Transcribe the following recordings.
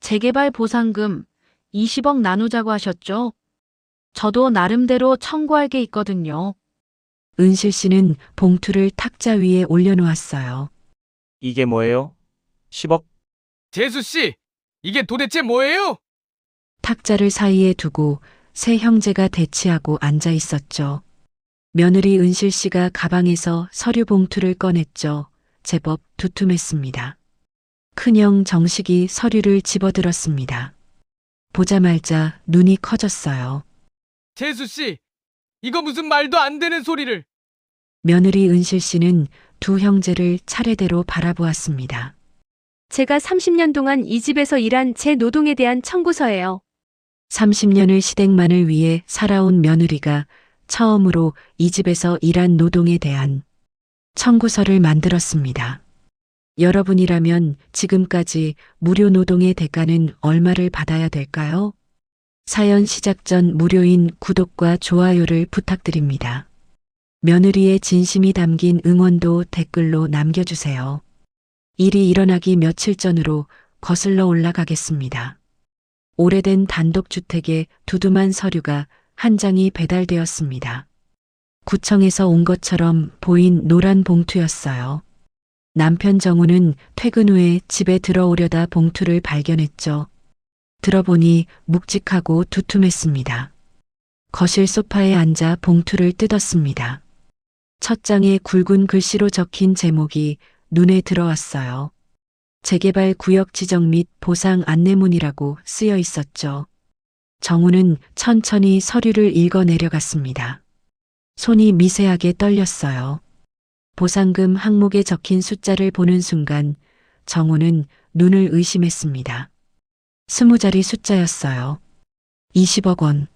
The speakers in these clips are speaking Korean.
재개발 보상금 20억 나누자고 하셨죠? 저도 나름대로 청구할 게 있거든요. 은실 씨는 봉투를 탁자 위에 올려놓았어요. 이게 뭐예요? 10억? 재수 씨, 이게 도대체 뭐예요? 탁자를 사이에 두고 세 형제가 대치하고 앉아 있었죠. 며느리 은실 씨가 가방에서 서류 봉투를 꺼냈죠. 제법 두툼했습니다. 큰형 정식이 서류를 집어들었습니다. 보자말자 눈이 커졌어요. 재수 씨, 이거 무슨 말도 안 되는 소리를. 며느리 은실 씨는 두 형제를 차례대로 바라보았습니다. 제가 30년 동안 이 집에서 일한 제 노동에 대한 청구서예요. 30년의 시댁만을 위해 살아온 며느리가 처음으로 이 집에서 일한 노동에 대한 청구서를 만들었습니다. 여러분이라면 지금까지 무료 노동의 대가는 얼마를 받아야 될까요? 사연 시작 전 무료인 구독과 좋아요를 부탁드립니다. 며느리의 진심이 담긴 응원도 댓글로 남겨주세요. 일이 일어나기 며칠 전으로 거슬러 올라가겠습니다. 오래된 단독주택에 두툼한 서류가 한 장이 배달되었습니다. 구청에서 온 것처럼 보인 노란 봉투였어요. 남편 정우는 퇴근 후에 집에 들어오려다 봉투를 발견했죠. 들어보니 묵직하고 두툼했습니다. 거실 소파에 앉아 봉투를 뜯었습니다. 첫 장에 굵은 글씨로 적힌 제목이 눈에 들어왔어요. 재개발 구역 지정 및 보상 안내문이라고 쓰여 있었죠. 정우는 천천히 서류를 읽어 내려갔습니다. 손이 미세하게 떨렸어요. 보상금 항목에 적힌 숫자를 보는 순간 정우는 눈을 의심했습니다. 20자리 숫자였어요. 20억 원.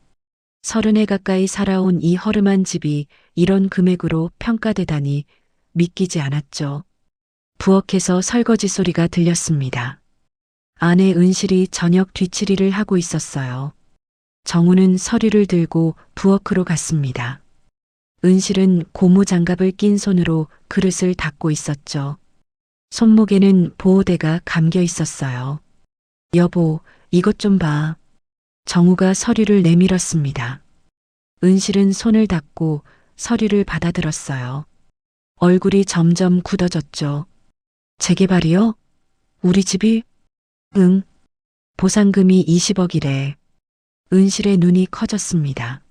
30에 가까이 살아온 이 허름한 집이 이런 금액으로 평가되다니 믿기지 않았죠. 부엌에서 설거지 소리가 들렸습니다. 아내 은실이 저녁 뒤치리를 하고 있었어요. 정우는 서류를 들고 부엌으로 갔습니다. 은실은 고무 장갑을 낀 손으로 그릇을 닦고 있었죠. 손목에는 보호대가 감겨 있었어요. 여보, 이것 좀 봐. 정우가 서류를 내밀었습니다. 은실은 손을 닫고 서류를 받아들었어요. 얼굴이 점점 굳어졌죠. 재개발이요? 우리 집이? 응. 보상금이 20억이래. 은실의 눈이 커졌습니다.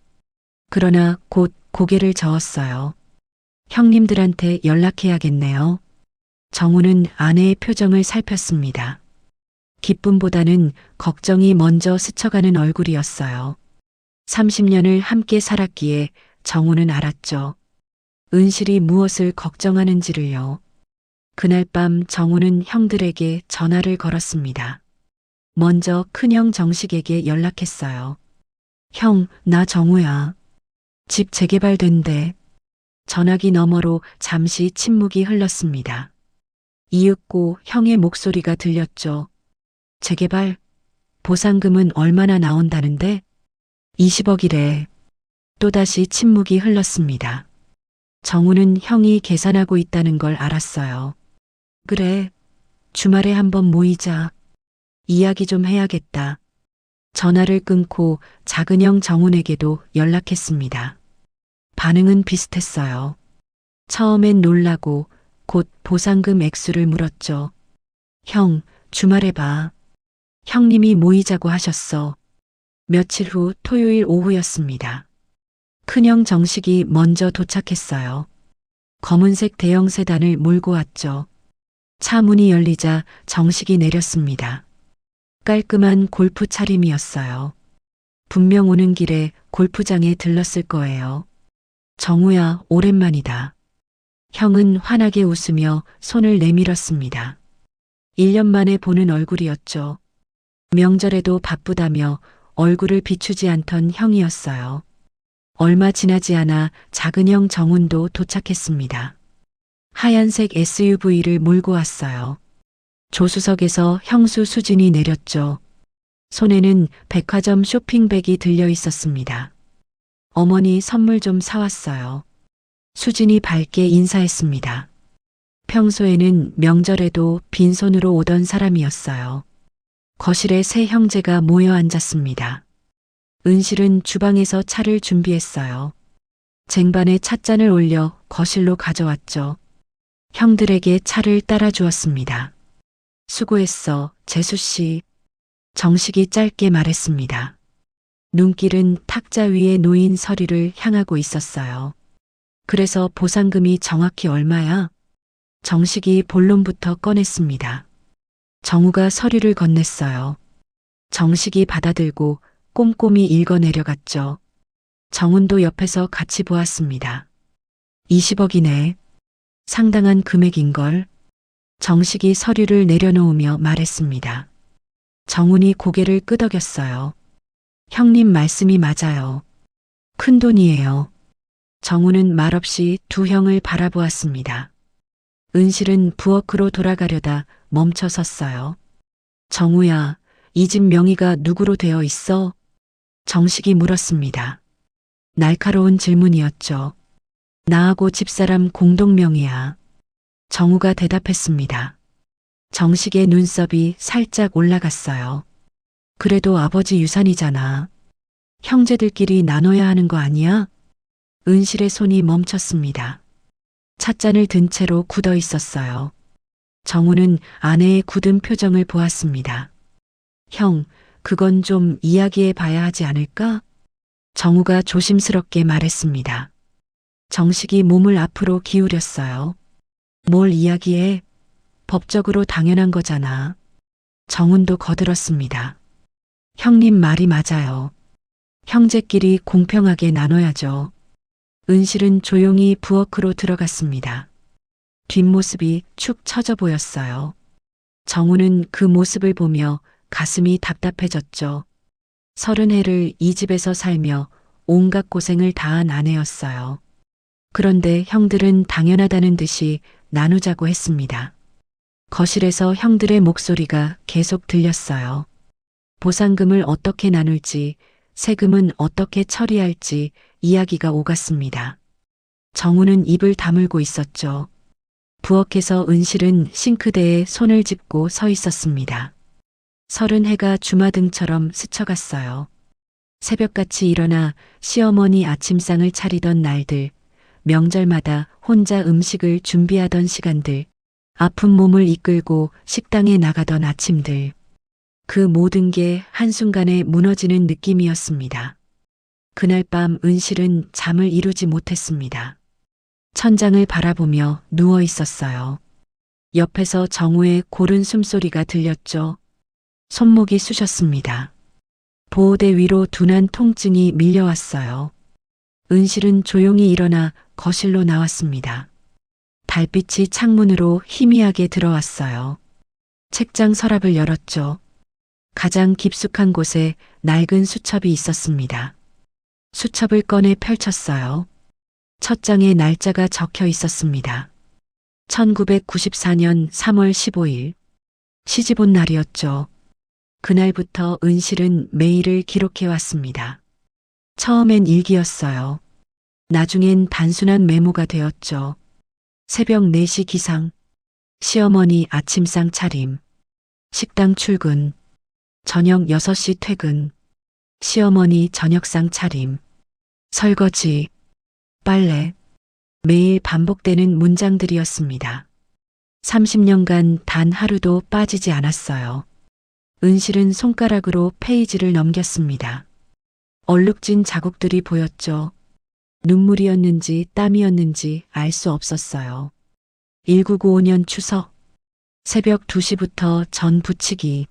그러나 곧 고개를 저었어요. 형님들한테 연락해야겠네요. 정우는 아내의 표정을 살폈습니다. 기쁨보다는 걱정이 먼저 스쳐가는 얼굴이었어요. 30년을 함께 살았기에 정우는 알았죠. 은실이 무엇을 걱정하는지를요. 그날 밤 정우는 형들에게 전화를 걸었습니다. 먼저 큰형 정식에게 연락했어요. 형, 나 정우야. 집 재개발된대. 전화기 너머로 잠시 침묵이 흘렀습니다. 이윽고 형의 목소리가 들렸죠. 재개발? 보상금은 얼마나 나온다는데? 20억이래. 또다시 침묵이 흘렀습니다. 정우는 형이 계산하고 있다는 걸 알았어요. 그래, 주말에 한번 모이자. 이야기 좀 해야겠다. 전화를 끊고 작은 형 정훈에게도 연락했습니다. 반응은 비슷했어요. 처음엔 놀라고 곧 보상금 액수를 물었죠. 형, 주말에 봐. 형님이 모이자고 하셨어. 며칠 후 토요일 오후였습니다. 큰형 정식이 먼저 도착했어요. 검은색 대형 세단을 몰고 왔죠. 차 문이 열리자 정식이 내렸습니다. 깔끔한 골프 차림이었어요. 분명 오는 길에 골프장에 들렀을 거예요. 정우야, 오랜만이다. 형은 환하게 웃으며 손을 내밀었습니다. 1년 만에 보는 얼굴이었죠. 명절에도 바쁘다며 얼굴을 비추지 않던 형이었어요. 얼마 지나지 않아 작은 형 정훈도 도착했습니다. 하얀색 SUV를 몰고 왔어요. 조수석에서 형수 수진이 내렸죠. 손에는 백화점 쇼핑백이 들려 있었습니다. 어머니 선물 좀 사왔어요. 수진이 밝게 인사했습니다. 평소에는 명절에도 빈손으로 오던 사람이었어요. 거실에 세 형제가 모여 앉았습니다. 은실은 주방에서 차를 준비했어요. 쟁반에 찻잔을 올려 거실로 가져왔죠. 형들에게 차를 따라 주었습니다. 수고했어, 재수씨. 정식이 짧게 말했습니다. 눈길은 탁자 위에 놓인 서류를 향하고 있었어요. 그래서 보상금이 정확히 얼마야? 정식이 본론부터 꺼냈습니다. 정우가 서류를 건넸어요. 정식이 받아들고 꼼꼼히 읽어 내려갔죠. 정훈도 옆에서 같이 보았습니다. 20억이네. 상당한 금액인걸. 정식이 서류를 내려놓으며 말했습니다. 정훈이 고개를 끄덕였어요. 형님 말씀이 맞아요. 큰 돈이에요. 정훈은 말없이 두 형을 바라보았습니다. 은실은 부엌으로 돌아가려다 멈춰 섰어요. 정우야, 이 집 명의가 누구로 되어 있어? 정식이 물었습니다. 날카로운 질문이었죠. 나하고 집사람 공동명의야. 정우가 대답했습니다. 정식의 눈썹이 살짝 올라갔어요. 그래도 아버지 유산이잖아. 형제들끼리 나눠야 하는 거 아니야? 은실의 손이 멈췄습니다. 찻잔을 든 채로 굳어 있었어요. 정우는 아내의 굳은 표정을 보았습니다. 형, 그건 좀 이야기해 봐야 하지 않을까? 정우가 조심스럽게 말했습니다. 정식이 몸을 앞으로 기울였어요. 뭘 이야기해? 법적으로 당연한 거잖아. 정훈도 거들었습니다. 형님 말이 맞아요. 형제끼리 공평하게 나눠야죠. 은실은 조용히 부엌으로 들어갔습니다. 뒷모습이 축 처져 보였어요. 정우는 그 모습을 보며 가슴이 답답해졌죠. 30해를 이 집에서 살며 온갖 고생을 다한 아내였어요. 그런데 형들은 당연하다는 듯이 나누자고 했습니다. 거실에서 형들의 목소리가 계속 들렸어요. 보상금을 어떻게 나눌지, 세금은 어떻게 처리할지 이야기가 오갔습니다. 정우는 입을 다물고 있었죠. 부엌에서 은실은 싱크대에 손을 짚고 서 있었습니다. 30해가 주마등처럼 스쳐갔어요. 새벽같이 일어나 시어머니 아침상을 차리던 날들, 명절마다 혼자 음식을 준비하던 시간들, 아픈 몸을 이끌고 식당에 나가던 아침들. 그 모든 게 한순간에 무너지는 느낌이었습니다. 그날 밤 은실은 잠을 이루지 못했습니다. 천장을 바라보며 누워 있었어요. 옆에서 정우의 고른 숨소리가 들렸죠. 손목이 쑤셨습니다. 보호대 위로 둔한 통증이 밀려왔어요. 은실은 조용히 일어나 거실로 나왔습니다. 달빛이 창문으로 희미하게 들어왔어요. 책장 서랍을 열었죠. 가장 깊숙한 곳에 낡은 수첩이 있었습니다. 수첩을 꺼내 펼쳤어요. 첫 장에 날짜가 적혀 있었습니다. 1994년 3월 15일. 시집 온 날이었죠. 그날부터 은실은 매일을 기록해 왔습니다. 처음엔 일기였어요. 나중엔 단순한 메모가 되었죠. 새벽 4시 기상, 시어머니 아침상 차림, 식당 출근, 저녁 6시 퇴근, 시어머니 저녁상 차림, 설거지, 빨래, 매일 반복되는 문장들이었습니다. 30년간 단 하루도 빠지지 않았어요. 은실은 손가락으로 페이지를 넘겼습니다. 얼룩진 자국들이 보였죠. 눈물이었는지 땀이었는지 알 수 없었어요. 1995년 추석, 새벽 2시부터 전 부치기,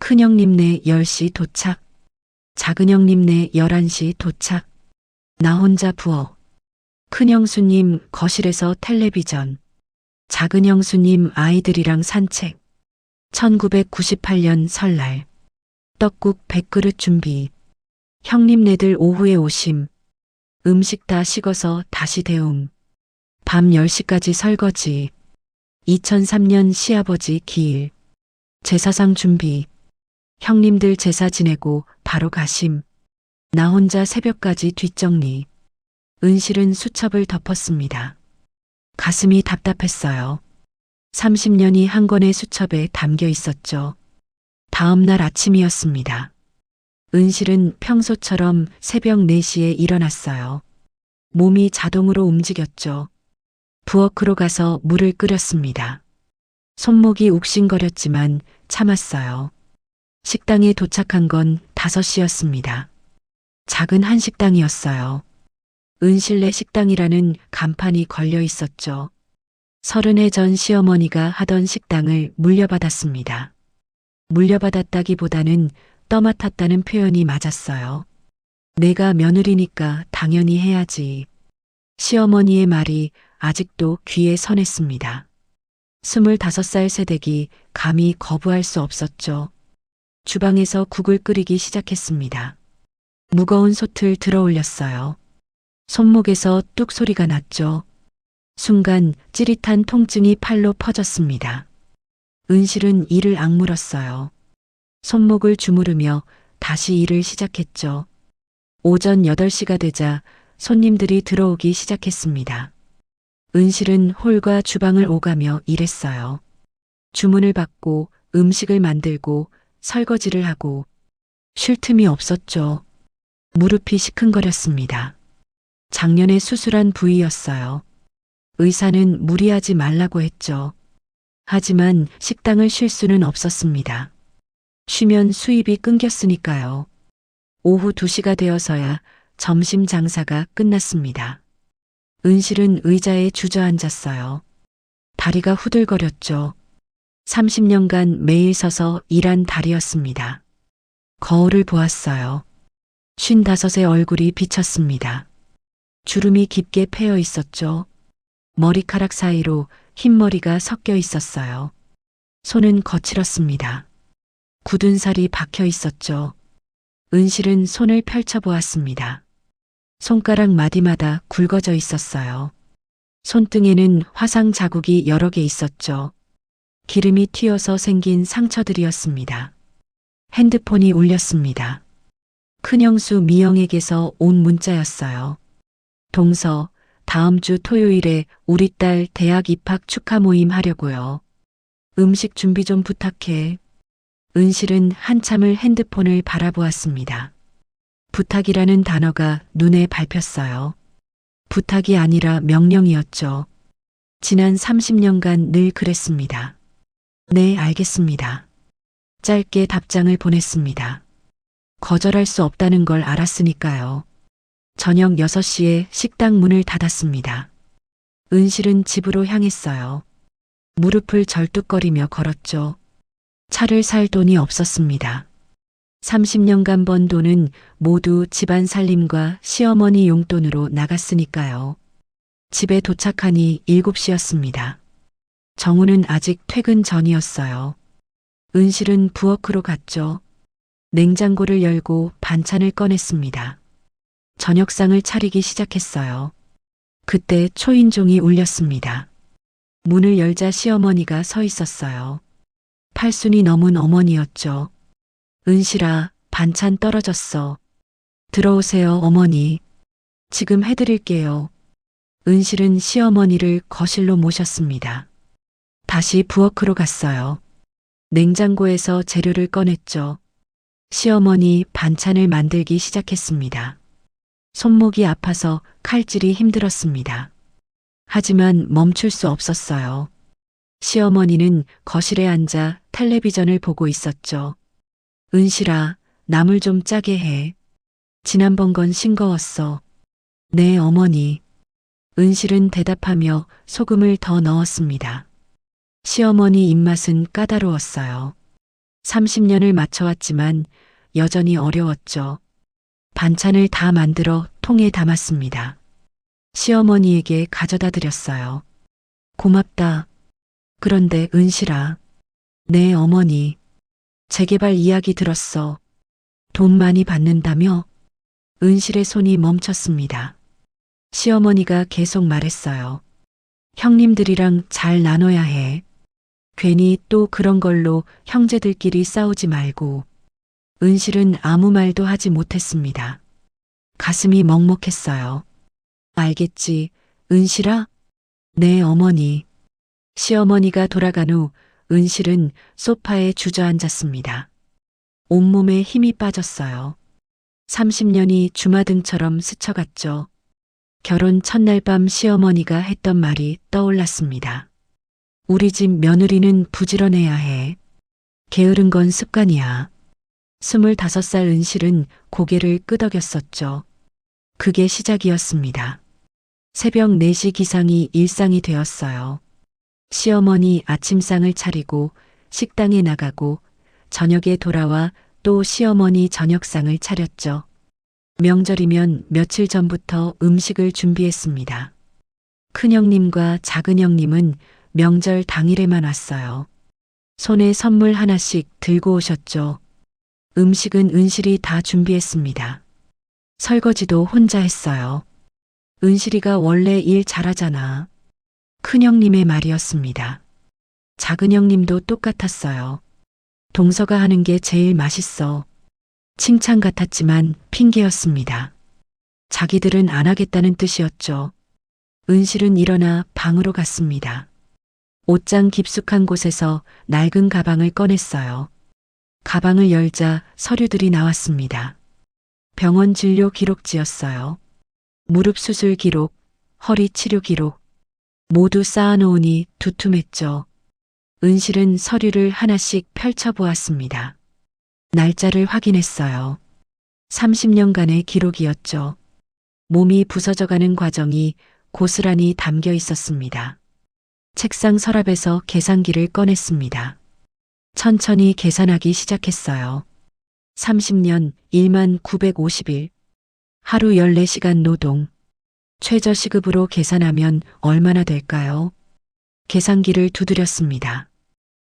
큰형님네 10시 도착, 작은형님네 11시 도착, 나 혼자 부엌, 큰형수님 거실에서 텔레비전, 작은형수님 아이들이랑 산책, 1998년 설날, 떡국 100그릇 준비, 형님네들 오후에 오심, 음식 다 식어서 다시 데움, 밤 10시까지 설거지, 2003년 시아버지 기일, 제사상 준비, 형님들 제사 지내고 바로 가심, 나 혼자 새벽까지 뒷정리. 은실은 수첩을 덮었습니다. 가슴이 답답했어요. 30년이 한 권의 수첩에 담겨 있었죠. 다음 날 아침이었습니다. 은실은 평소처럼 새벽 4시에 일어났어요. 몸이 자동으로 움직였죠. 부엌으로 가서 물을 끓였습니다. 손목이 욱신거렸지만 참았어요. 식당에 도착한 건 5시였습니다. 작은 한식당이었어요. 은실네 식당이라는 간판이 걸려 있었죠. 30해 전 시어머니가 하던 식당을 물려받았습니다. 물려받았다기보다는 떠맡았다는 표현이 맞았어요. 내가 며느리니까 당연히 해야지. 시어머니의 말이 아직도 귀에 선했습니다. 25살 새댁이 감히 거부할 수 없었죠. 주방에서 국을 끓이기 시작했습니다. 무거운 솥을 들어 올렸어요. 손목에서 뚝 소리가 났죠. 순간 찌릿한 통증이 팔로 퍼졌습니다. 은실은 이를 악물었어요. 손목을 주무르며 다시 일을 시작했죠. 오전 8시가 되자 손님들이 들어오기 시작했습니다. 은실은 홀과 주방을 오가며 일했어요. 주문을 받고 음식을 만들고 설거지를 하고 쉴 틈이 없었죠. 무릎이 시큰거렸습니다. 작년에 수술한 부위였어요. 의사는 무리하지 말라고 했죠. 하지만 식당을 쉴 수는 없었습니다. 쉬면 수입이 끊겼으니까요. 오후 2시가 되어서야 점심 장사가 끝났습니다. 은실은 의자에 주저앉았어요. 다리가 후들거렸죠. 30년간 매일 서서 일한 다리였습니다. 거울을 보았어요. 55의 얼굴이 비쳤습니다. 주름이 깊게 패여 있었죠. 머리카락 사이로 흰머리가 섞여 있었어요. 손은 거칠었습니다. 굳은 살이 박혀 있었죠. 은실은 손을 펼쳐 보았습니다. 손가락 마디마다 굵어져 있었어요. 손등에는 화상 자국이 여러 개 있었죠. 기름이 튀어서 생긴 상처들이었습니다. 핸드폰이 울렸습니다. 큰형수 미영에게서 온 문자였어요. 동서, 다음 주 토요일에 우리 딸 대학 입학 축하 모임 하려고요. 음식 준비 좀 부탁해. 은실은 한참을 핸드폰을 바라보았습니다. 부탁이라는 단어가 눈에 밟혔어요. 부탁이 아니라 명령이었죠. 지난 30년간 늘 그랬습니다. 네, 알겠습니다. 짧게 답장을 보냈습니다. 거절할 수 없다는 걸 알았으니까요. 저녁 6시에 식당 문을 닫았습니다. 은실은 집으로 향했어요. 무릎을 절뚝거리며 걸었죠. 차를 살 돈이 없었습니다. 30년간 번 돈은 모두 집안 살림과 시어머니 용돈으로 나갔으니까요. 집에 도착하니 7시였습니다. 정우는 아직 퇴근 전이었어요. 은실은 부엌으로 갔죠. 냉장고를 열고 반찬을 꺼냈습니다. 저녁상을 차리기 시작했어요. 그때 초인종이 울렸습니다. 문을 열자 시어머니가 서 있었어요. 팔순이 넘은 어머니였죠. 은실아, 반찬 떨어졌어. 들어오세요, 어머니. 지금 해드릴게요. 은실은 시어머니를 거실로 모셨습니다. 다시 부엌으로 갔어요. 냉장고에서 재료를 꺼냈죠. 시어머니 반찬을 만들기 시작했습니다. 손목이 아파서 칼질이 힘들었습니다. 하지만 멈출 수 없었어요. 시어머니는 거실에 앉아 텔레비전을 보고 있었죠. 은실아, 나물 좀 짜게 해. 지난번 건 싱거웠어. 네, 어머니. 은실은 대답하며 소금을 더 넣었습니다. 시어머니 입맛은 까다로웠어요. 30년을 맞춰왔지만 여전히 어려웠죠. 반찬을 다 만들어 통에 담았습니다. 시어머니에게 가져다 드렸어요. 고맙다. 그런데 은실아. 네, 어머니. 재개발 이야기 들었어. 돈 많이 받는다며? 은실의 손이 멈췄습니다. 시어머니가 계속 말했어요. 형님들이랑 잘 나눠야 해. 괜히 또 그런 걸로 형제들끼리 싸우지 말고. 은실은 아무 말도 하지 못했습니다. 가슴이 먹먹했어요. 알겠지, 은실아? 네, 어머니. 시어머니가 돌아간 후 은실은 소파에 주저앉았습니다. 온몸에 힘이 빠졌어요. 30년이 주마등처럼 스쳐갔죠. 결혼 첫날 밤 시어머니가 했던 말이 떠올랐습니다. 우리 집 며느리는 부지런해야 해. 게으른 건 습관이야. 25살 은실은 고개를 끄덕였었죠. 그게 시작이었습니다. 새벽 4시 기상이 일상이 되었어요. 시어머니 아침상을 차리고 식당에 나가고 저녁에 돌아와 또 시어머니 저녁상을 차렸죠. 명절이면 며칠 전부터 음식을 준비했습니다. 큰형님과 작은형님은 명절 당일에만 왔어요. 손에 선물 하나씩 들고 오셨죠. 음식은 은실이 다 준비했습니다. 설거지도 혼자 했어요. 은실이가 원래 일 잘하잖아. 큰형님의 말이었습니다. 작은형님도 똑같았어요. 동서가 하는 게 제일 맛있어. 칭찬 같았지만 핑계였습니다. 자기들은 안 하겠다는 뜻이었죠. 은실은 일어나 방으로 갔습니다. 옷장 깊숙한 곳에서 낡은 가방을 꺼냈어요. 가방을 열자 서류들이 나왔습니다. 병원 진료 기록지였어요. 무릎 수술 기록, 허리 치료 기록, 모두 쌓아놓으니 두툼했죠. 은실은 서류를 하나씩 펼쳐보았습니다. 날짜를 확인했어요. 30년간의 기록이었죠. 몸이 부서져가는 과정이 고스란히 담겨 있었습니다. 책상 서랍에서 계산기를 꺼냈습니다. 천천히 계산하기 시작했어요. 30년 1만 950일. 하루 14시간 노동. 최저시급으로 계산하면 얼마나 될까요? 계산기를 두드렸습니다.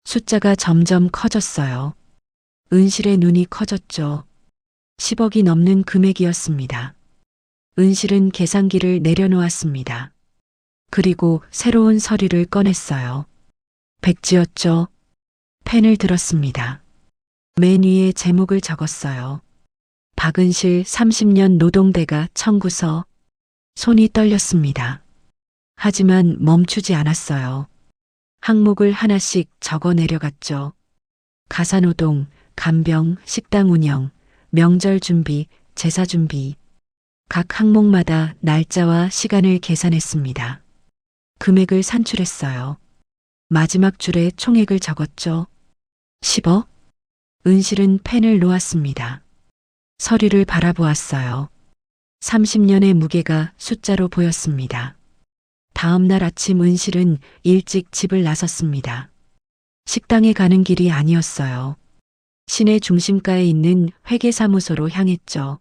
숫자가 점점 커졌어요. 은실의 눈이 커졌죠. 10억이 넘는 금액이었습니다. 은실은 계산기를 내려놓았습니다. 그리고 새로운 서류를 꺼냈어요. 백지였죠. 펜을 들었습니다. 맨 위에 제목을 적었어요. 박은실 30년 노동대가 청구서. 손이 떨렸습니다. 하지만 멈추지 않았어요. 항목을 하나씩 적어 내려갔죠. 가사노동, 간병, 식당 운영, 명절 준비, 제사 준비. 각 항목마다 날짜와 시간을 계산했습니다. 금액을 산출했어요. 마지막 줄에 총액을 적었죠. 10억? 은실은 펜을 놓았습니다. 서류를 바라보았어요. 30년의 무게가 숫자로 보였습니다. 다음 날 아침 은실은 일찍 집을 나섰습니다. 식당에 가는 길이 아니었어요. 시내 중심가에 있는 회계사무소로 향했죠.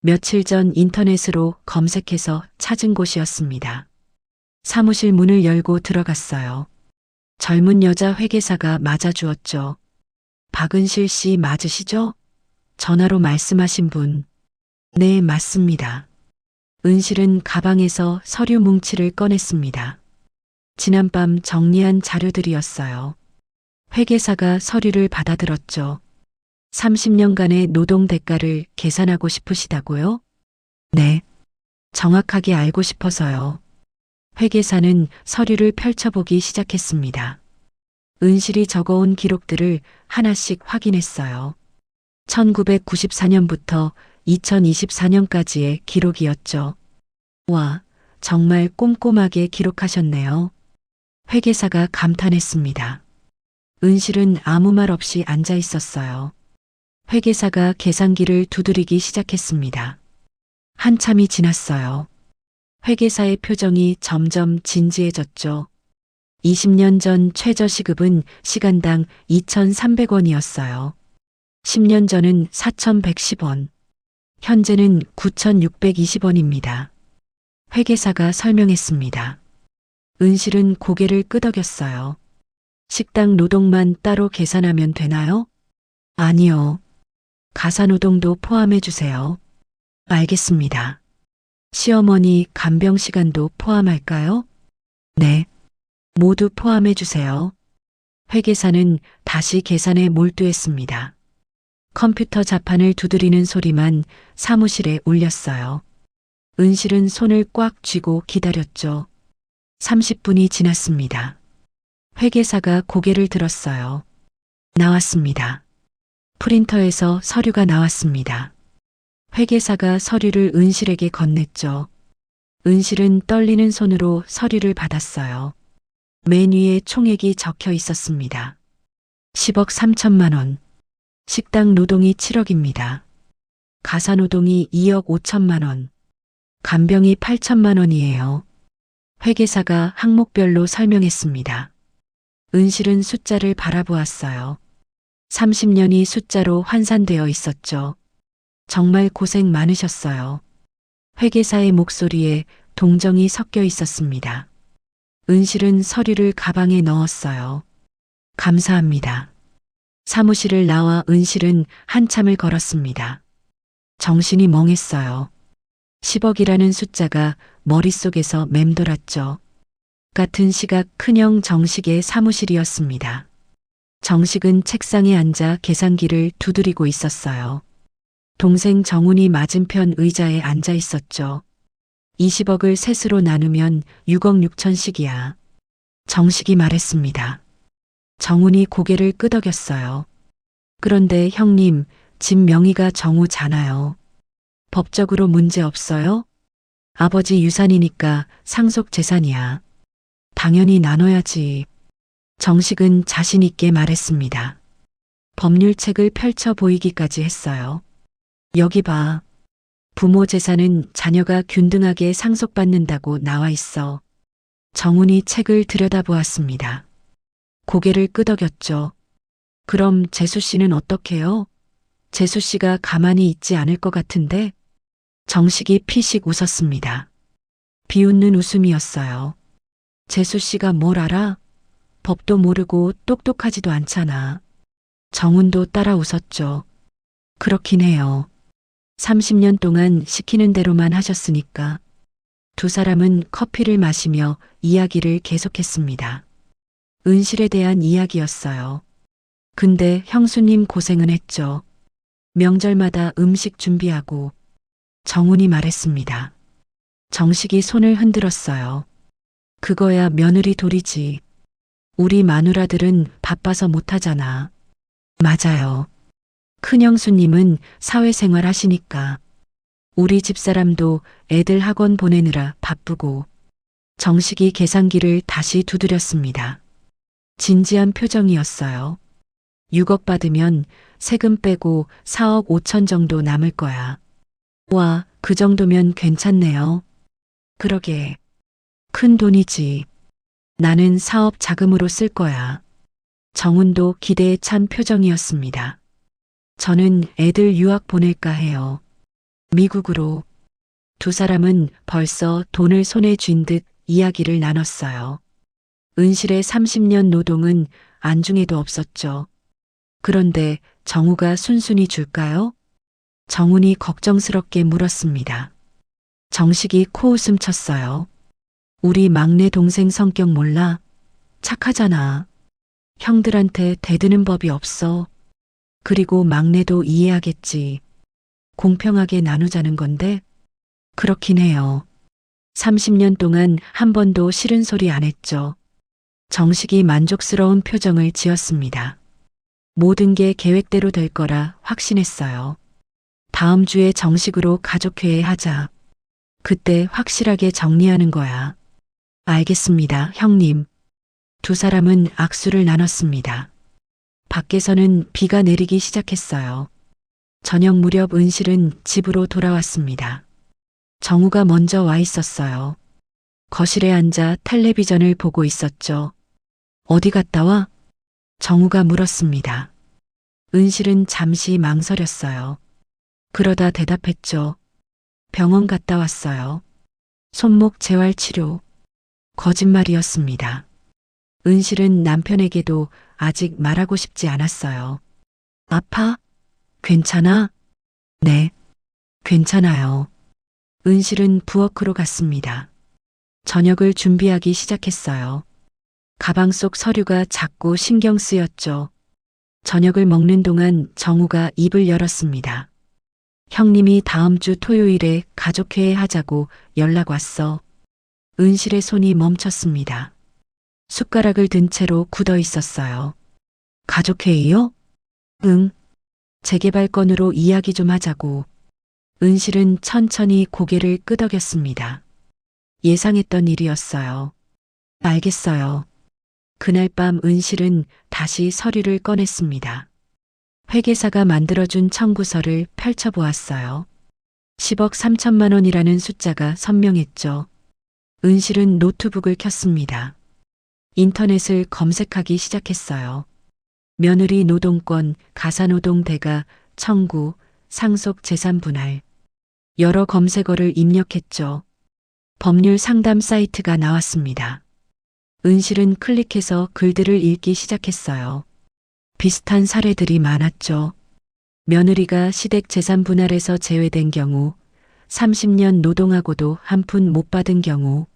며칠 전 인터넷으로 검색해서 찾은 곳이었습니다. 사무실 문을 열고 들어갔어요. 젊은 여자 회계사가 맞아주었죠. 박은실 씨 맞으시죠? 전화로 말씀하신 분. 네, 맞습니다. 은실은 가방에서 서류 뭉치를 꺼냈습니다. 지난밤 정리한 자료들이었어요. 회계사가 서류를 받아들었죠. 30년간의 노동 대가를 계산하고 싶으시다고요? 네. 정확하게 알고 싶어서요. 회계사는 서류를 펼쳐보기 시작했습니다. 은실이 적어온 기록들을 하나씩 확인했어요. 1994년부터 2024년까지의 기록이었죠. 와, 정말 꼼꼼하게 기록하셨네요. 회계사가 감탄했습니다. 은실은 아무 말 없이 앉아 있었어요. 회계사가 계산기를 두드리기 시작했습니다. 한참이 지났어요. 회계사의 표정이 점점 진지해졌죠. 20년 전 최저시급은 시간당 2,300원이었어요. 10년 전은 4,110원. 현재는 9,620원입니다. 회계사가 설명했습니다. 은실은 고개를 끄덕였어요. 식당 노동만 따로 계산하면 되나요? 아니요. 가사노동도 포함해 주세요. 알겠습니다. 시어머니 간병 시간도 포함할까요? 네. 모두 포함해 주세요. 회계사는 다시 계산에 몰두했습니다. 컴퓨터 자판을 두드리는 소리만 사무실에 울렸어요. 은실은 손을 꽉 쥐고 기다렸죠. 30분이 지났습니다. 회계사가 고개를 들었어요. 나왔습니다. 프린터에서 서류가 나왔습니다. 회계사가 서류를 은실에게 건넸죠. 은실은 떨리는 손으로 서류를 받았어요. 맨 위에 총액이 적혀 있었습니다. 10억 3천만 원. 식당 노동이 7억입니다. 가사노동이 2억 5천만 원. 간병이 8천만 원이에요. 회계사가 항목별로 설명했습니다. 은실은 숫자를 바라보았어요. 30년이 숫자로 환산되어 있었죠. 정말 고생 많으셨어요. 회계사의 목소리에 동정이 섞여 있었습니다. 은실은 서류를 가방에 넣었어요. 감사합니다. 사무실을 나와 은실은 한참을 걸었습니다. 정신이 멍했어요. 10억이라는 숫자가 머릿속에서 맴돌았죠. 같은 시각 큰형 정식의 사무실이었습니다. 정식은 책상에 앉아 계산기를 두드리고 있었어요. 동생 정훈이 맞은편 의자에 앉아 있었죠. 20억을 셋으로 나누면 6억 6천씩이야. 정식이 말했습니다. 정훈이 고개를 끄덕였어요. 그런데 형님, 집 명의가 정우잖아요. 법적으로 문제 없어요? 아버지 유산이니까 상속 재산이야. 당연히 나눠야지. 정식은 자신 있게 말했습니다. 법률책을 펼쳐 보이기까지 했어요. 여기 봐. 부모 재산은 자녀가 균등하게 상속받는다고 나와 있어. 정훈이 책을 들여다보았습니다. 고개를 끄덕였죠. 그럼 재수 씨는 어떡해요? 재수 씨가 가만히 있지 않을 것 같은데? 정식이 피식 웃었습니다. 비웃는 웃음이었어요. 재수 씨가 뭘 알아? 법도 모르고 똑똑하지도 않잖아. 정훈도 따라 웃었죠. 그렇긴 해요. 30년 동안 시키는 대로만 하셨으니까. 두 사람은 커피를 마시며 이야기를 계속했습니다. 은실에 대한 이야기였어요. 근데 형수님 고생은 했죠. 명절마다 음식 준비하고. 정훈이 말했습니다. 정식이 손을 흔들었어요. 그거야 며느리 도리지. 우리 마누라들은 바빠서 못하잖아. 맞아요. 큰형수님은 사회생활 하시니까. 우리 집사람도 애들 학원 보내느라 바쁘고. 정식이 계산기를 다시 두드렸습니다. 진지한 표정이었어요. 6억 받으면 세금 빼고 4억 5천 정도 남을 거야. 와, 그 정도면 괜찮네요. 그러게. 큰 돈이지. 나는 사업 자금으로 쓸 거야. 정훈도 기대에 찬 표정이었습니다. 저는 애들 유학 보낼까 해요. 미국으로. 두 사람은 벌써 돈을 손에 쥔 듯 이야기를 나눴어요. 은실의 30년 노동은 안중에도 없었죠. 그런데 정우가 순순히 줄까요? 정훈이 걱정스럽게 물었습니다. 정식이 코웃음 쳤어요. 우리 막내 동생 성격 몰라? 착하잖아. 형들한테 대드는 법이 없어. 그리고 막내도 이해하겠지. 공평하게 나누자는 건데? 그렇긴 해요. 30년 동안 한 번도 싫은 소리 안 했죠. 정식이 만족스러운 표정을 지었습니다. 모든 게 계획대로 될 거라 확신했어요. 다음 주에 정식으로 가족회의 하자. 그때 확실하게 정리하는 거야. 알겠습니다, 형님. 두 사람은 악수를 나눴습니다. 밖에서는 비가 내리기 시작했어요. 저녁 무렵 은실은 집으로 돌아왔습니다. 정우가 먼저 와 있었어요. 거실에 앉아 텔레비전을 보고 있었죠. 어디 갔다 와? 정우가 물었습니다. 은실은 잠시 망설였어요. 그러다 대답했죠. 병원 갔다 왔어요. 손목 재활 치료. 거짓말이었습니다. 은실은 남편에게도 아직 말하고 싶지 않았어요. 아파? 괜찮아? 네, 괜찮아요. 은실은 부엌으로 갔습니다. 저녁을 준비하기 시작했어요. 가방 속 서류가 자꾸 신경 쓰였죠. 저녁을 먹는 동안 정우가 입을 열었습니다. 형님이 다음 주 토요일에 가족회의 하자고 연락 왔어. 은실의 손이 멈췄습니다. 숟가락을 든 채로 굳어 있었어요. 가족회의요? 응. 재개발 건으로 이야기 좀 하자고. 은실은 천천히 고개를 끄덕였습니다. 예상했던 일이었어요. 알겠어요. 그날 밤 은실은 다시 서류를 꺼냈습니다. 회계사가 만들어준 청구서를 펼쳐보았어요. 10억 3천만 원이라는 숫자가 선명했죠. 은실은 노트북을 켰습니다. 인터넷을 검색하기 시작했어요. 며느리 노동권, 가사노동 대가, 청구, 상속 재산 분할. 여러 검색어를 입력했죠. 법률 상담 사이트가 나왔습니다. 은실은 클릭해서 글들을 읽기 시작했어요. 비슷한 사례들이 많았죠. 며느리가 시댁 재산 분할에서 제외된 경우, 30년 노동하고도 한 푼 못 받은 경우,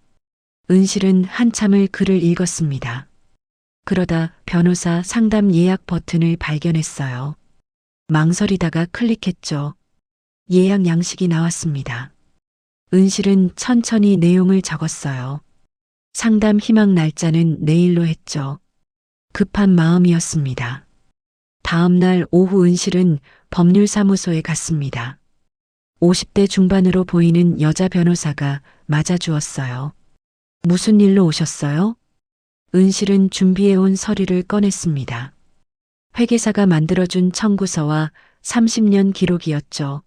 은실은 한참을 글을 읽었습니다. 그러다 변호사 상담 예약 버튼을 발견했어요. 망설이다가 클릭했죠. 예약 양식이 나왔습니다. 은실은 천천히 내용을 적었어요. 상담 희망 날짜는 내일로 했죠. 급한 마음이었습니다. 다음 날 오후 은실은 법률사무소에 갔습니다. 50대 중반으로 보이는 여자 변호사가 맞아주었어요. 무슨 일로 오셨어요? 은실은 준비해온 서류를 꺼냈습니다. 회계사가 만들어준 청구서와 30년 기록이었죠.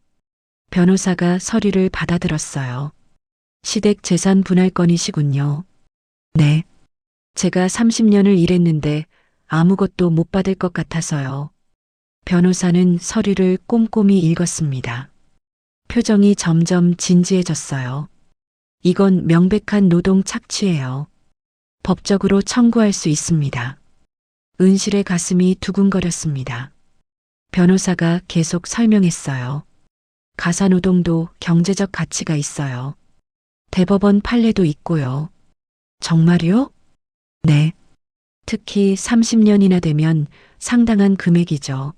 변호사가 서류를 받아들었어요. 시댁 재산 분할 건이시군요. 네. 제가 30년을 일했는데 아무것도 못 받을 것 같아서요. 변호사는 서류를 꼼꼼히 읽었습니다. 표정이 점점 진지해졌어요. 이건 명백한 노동 착취예요. 법적으로 청구할 수 있습니다. 은실의 가슴이 두근거렸습니다. 변호사가 계속 설명했어요. 가사노동도 경제적 가치가 있어요. 대법원 판례도 있고요. 정말요? 네. 특히 30년이나 되면 상당한 금액이죠.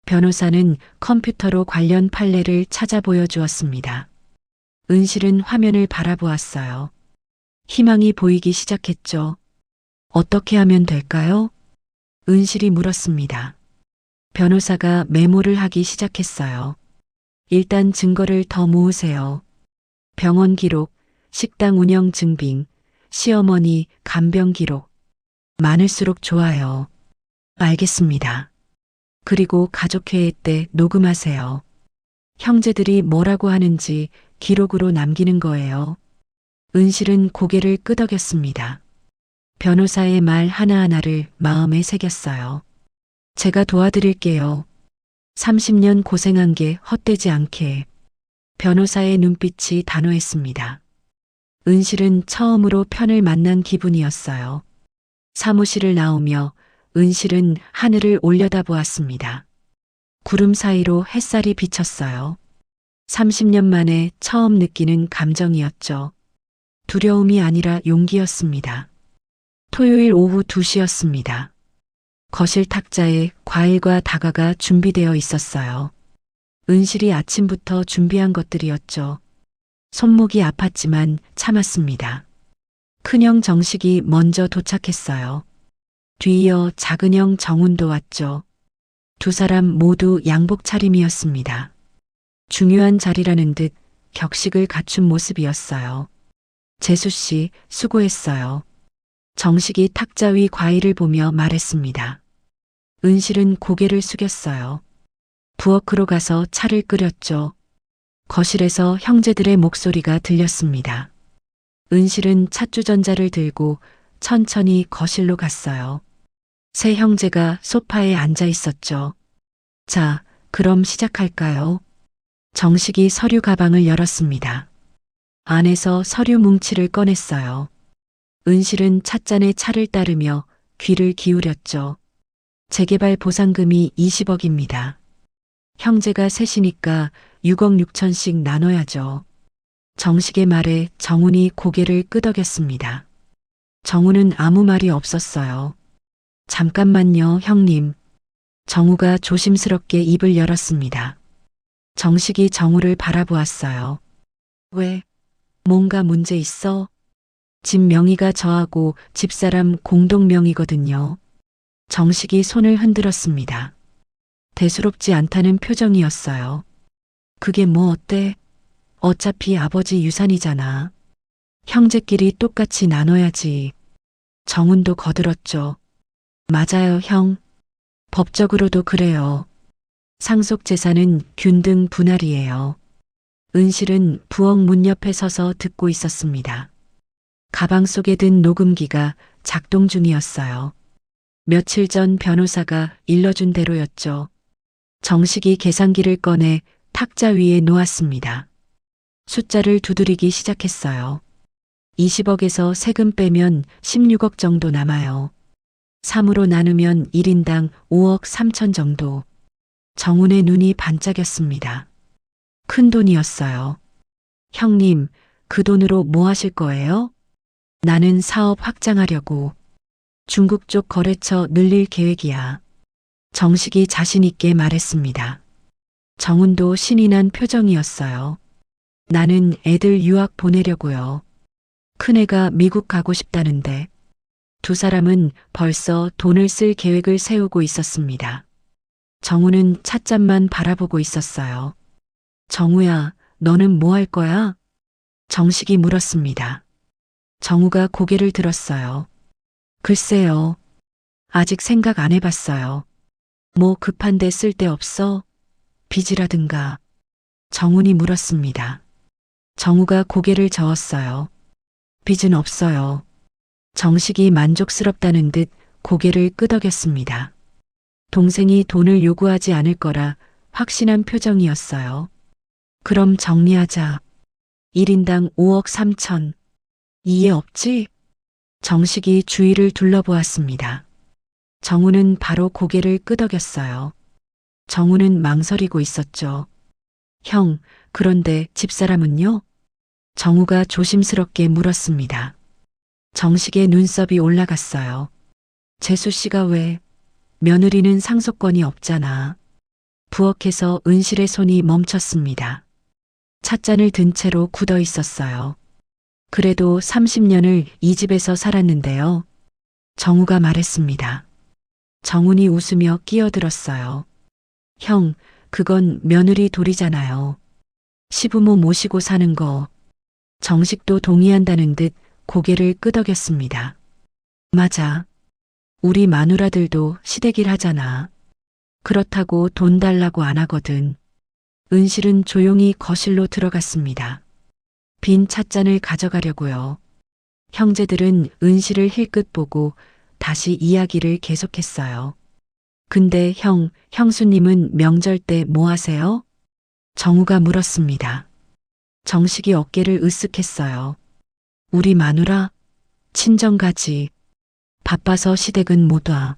변호사는 컴퓨터로 관련 판례를 찾아 보여주었습니다. 은실은 화면을 바라보았어요. 희망이 보이기 시작했죠. 어떻게 하면 될까요? 은실이 물었습니다. 변호사가 메모를 하기 시작했어요. 일단 증거를 더 모으세요. 병원 기록, 식당 운영 증빙, 시어머니 간병 기록. 많을수록 좋아요. 알겠습니다. 그리고 가족회의 때 녹음하세요. 형제들이 뭐라고 하는지 기록으로 남기는 거예요. 은실은 고개를 끄덕였습니다. 변호사의 말 하나하나를 마음에 새겼어요. 제가 도와드릴게요. 30년 고생한 게 헛되지 않게. 변호사의 눈빛이 단호했습니다. 은실은 처음으로 편을 만난 기분이었어요. 사무실을 나오며 은실은 하늘을 올려다보았습니다. 구름 사이로 햇살이 비쳤어요. 30년 만에 처음 느끼는 감정이었죠. 두려움이 아니라 용기였습니다. 토요일 오후 2시였습니다. 거실 탁자에 과일과 다과가 준비되어 있었어요. 은실이 아침부터 준비한 것들이었죠. 손목이 아팠지만 참았습니다. 큰형 정식이 먼저 도착했어요. 뒤이어 작은형 정훈도 왔죠. 두 사람 모두 양복 차림이었습니다. 중요한 자리라는 듯 격식을 갖춘 모습이었어요. 재수 씨, 수고했어요. 정식이 탁자 위 과일을 보며 말했습니다. 은실은 고개를 숙였어요. 부엌으로 가서 차를 끓였죠. 거실에서 형제들의 목소리가 들렸습니다. 은실은 찻주전자를 들고 천천히 거실로 갔어요. 세 형제가 소파에 앉아 있었죠. 자, 그럼 시작할까요? 정식이 서류 가방을 열었습니다. 안에서 서류 뭉치를 꺼냈어요. 은실은 찻잔에 차를 따르며 귀를 기울였죠. 재개발 보상금이 20억입니다. 형제가 셋이니까 6억 6천씩 나눠야죠. 정식의 말에 정훈이 고개를 끄덕였습니다. 정훈은 아무 말이 없었어요. 잠깐만요, 형님. 정우가 조심스럽게 입을 열었습니다. 정식이 정우를 바라보았어요. 왜? 뭔가 문제 있어? 집 명의가 저하고 집사람 공동 명의거든요. 정식이 손을 흔들었습니다. 대수롭지 않다는 표정이었어요. 그게 뭐 어때? 어차피 아버지 유산이잖아. 형제끼리 똑같이 나눠야지. 정훈도 거들었죠. 맞아요, 형. 법적으로도 그래요. 상속 재산은 균등 분할이에요. 은실은 부엌 문 옆에 서서 듣고 있었습니다. 가방 속에 든 녹음기가 작동 중이었어요. 며칠 전 변호사가 일러준 대로였죠. 정식이 계산기를 꺼내 탁자 위에 놓았습니다. 숫자를 두드리기 시작했어요. 20억에서 세금 빼면 16억 정도 남아요. 3으로 나누면 1인당 5억 3천 정도. 정훈의 눈이 반짝였습니다. 큰 돈이었어요. 형님, 그 돈으로 뭐 하실 거예요? 나는 사업 확장하려고. 중국 쪽 거래처 늘릴 계획이야. 정식이 자신있게 말했습니다. 정훈도 신이 난 표정이었어요. 나는 애들 유학 보내려고요. 큰애가 미국 가고 싶다는데 두 사람은 벌써 돈을 쓸 계획을 세우고 있었습니다. 정우는 찻잔만 바라보고 있었어요. 정우야, 너는 뭐 할 거야? 정식이 물었습니다. 정우가 고개를 들었어요. 글쎄요. 아직 생각 안 해봤어요. 뭐 급한데 쓸데없어? 빚이라든가. 정훈이 물었습니다. 정우가 고개를 저었어요. 빚은 없어요. 정식이 만족스럽다는 듯 고개를 끄덕였습니다. 동생이 돈을 요구하지 않을 거라 확신한 표정이었어요. 그럼 정리하자. 1인당 5억 3천. 이해 없지? 정식이 주위를 둘러보았습니다. 정우는 바로 고개를 끄덕였어요. 정우는 망설이고 있었죠. 형, 그런데 집사람은요? 정우가 조심스럽게 물었습니다. 정식의 눈썹이 올라갔어요. 재수 씨가 왜? 며느리는 상속권이 없잖아. 부엌에서 은실의 손이 멈췄습니다. 찻잔을 든 채로 굳어 있었어요. 그래도 30년을 이 집에서 살았는데요. 정우가 말했습니다. 정훈이 웃으며 끼어들었어요. 형, 그건 며느리 도리잖아요. 시부모 모시고 사는 거. 정식도 동의한다는 듯 고개를 끄덕였습니다. 맞아. 우리 마누라들도 시댁일 하잖아. 그렇다고 돈 달라고 안 하거든. 은실은 조용히 거실로 들어갔습니다. 빈 찻잔을 가져가려고요. 형제들은 은실을 힐끗 보고 다시 이야기를 계속했어요. 근데 형수님은 명절 때 뭐 하세요? 정우가 물었습니다. 정식이 어깨를 으쓱했어요. 우리 마누라? 친정 가지. 바빠서 시댁은 못 와.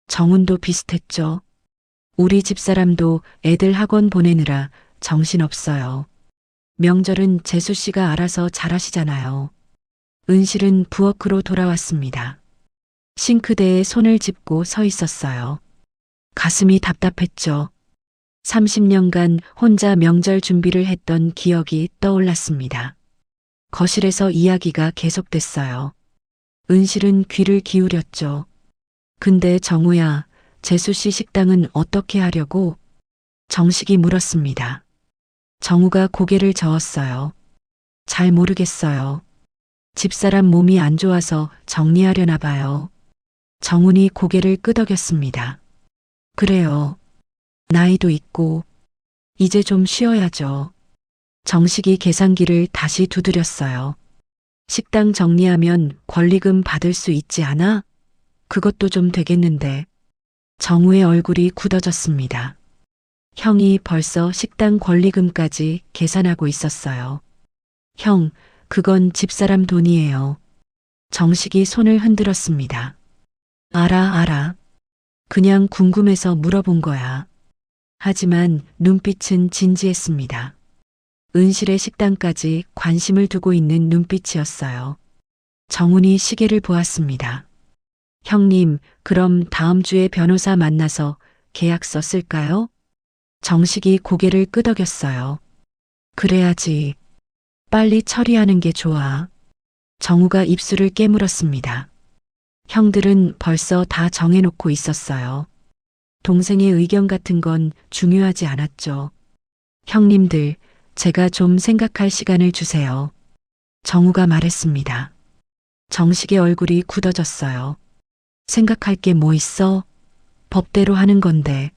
정훈도 비슷했죠. 우리 집사람도 애들 학원 보내느라 정신없어요. 명절은 재수 씨가 알아서 잘하시잖아요. 은실은 부엌으로 돌아왔습니다. 싱크대에 손을 짚고 서 있었어요. 가슴이 답답했죠. 30년간 혼자 명절 준비를 했던 기억이 떠올랐습니다. 거실에서 이야기가 계속됐어요. 은실은 귀를 기울였죠. 근데 정우야, 재수 씨 식당은 어떻게 하려고? 정식이 물었습니다. 정우가 고개를 저었어요. 잘 모르겠어요. 집사람 몸이 안 좋아서 정리하려나 봐요. 정훈이 고개를 끄덕였습니다. 그래요. 나이도 있고 이제 좀 쉬어야죠. 정식이 계산기를 다시 두드렸어요. 식당 정리하면 권리금 받을 수 있지 않아? 그것도 좀 되겠는데. 정우의 얼굴이 굳어졌습니다. 형이 벌써 식당 권리금까지 계산하고 있었어요. 형, 그건 집사람 돈이에요. 정식이 손을 흔들었습니다. 알아. 그냥 궁금해서 물어본 거야. 하지만 눈빛은 진지했습니다. 은실의 식당까지 관심을 두고 있는 눈빛이었어요. 정훈이 시계를 보았습니다. 형님, 그럼 다음 주에 변호사 만나서 계약서 쓸까요? 정식이 고개를 끄덕였어요. 그래야지. 빨리 처리하는 게 좋아. 정우가 입술을 깨물었습니다. 형들은 벌써 다 정해놓고 있었어요. 동생의 의견 같은 건 중요하지 않았죠. 형님들, 제가 좀 생각할 시간을 주세요. 정우가 말했습니다. 정식의 얼굴이 굳어졌어요. 생각할 게 뭐 있어? 법대로 하는 건데.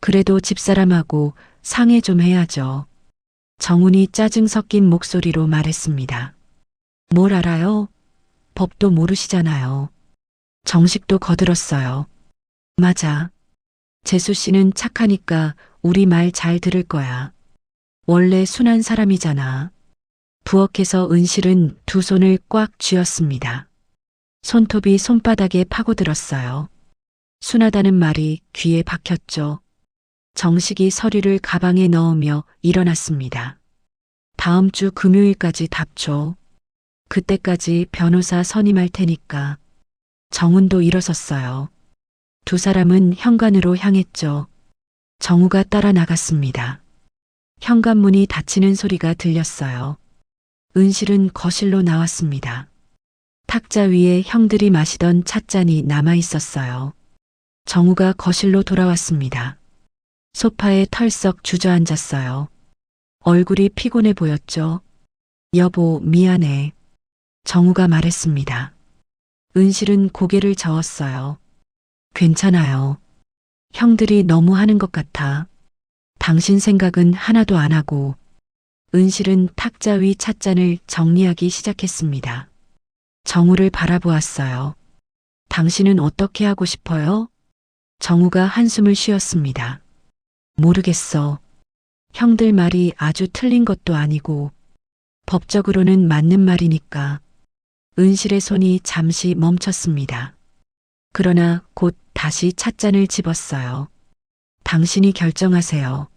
그래도 집사람하고 상의 좀 해야죠. 정훈이 짜증 섞인 목소리로 말했습니다. 뭘 알아요? 법도 모르시잖아요. 정식도 거들었어요. 맞아. 재수 씨는 착하니까 우리 말 잘 들을 거야. 원래 순한 사람이잖아. 부엌에서 은실은 두 손을 꽉 쥐었습니다. 손톱이 손바닥에 파고들었어요. 순하다는 말이 귀에 박혔죠. 정식이 서류를 가방에 넣으며 일어났습니다. 다음 주 금요일까지 답줘. 그때까지 변호사 선임할 테니까. 정훈도 일어섰어요. 두 사람은 현관으로 향했죠. 정우가 따라 나갔습니다. 현관문이 닫히는 소리가 들렸어요. 은실은 거실로 나왔습니다. 탁자 위에 형들이 마시던 찻잔이 남아 있었어요. 정우가 거실로 돌아왔습니다. 소파에 털썩 주저앉았어요. 얼굴이 피곤해 보였죠. 여보, 미안해. 정우가 말했습니다. 은실은 고개를 저었어요. 괜찮아요. 형들이 너무 하는 것 같아. 당신 생각은 하나도 안 하고. 은실은 탁자 위 찻잔을 정리하기 시작했습니다. 정우를 바라보았어요. 당신은 어떻게 하고 싶어요? 정우가 한숨을 쉬었습니다. 모르겠어. 형들 말이 아주 틀린 것도 아니고 법적으로는 맞는 말이니까. 은실의 손이 잠시 멈췄습니다. 그러나 곧 다시 찻잔을 집었어요. 당신이 결정하세요.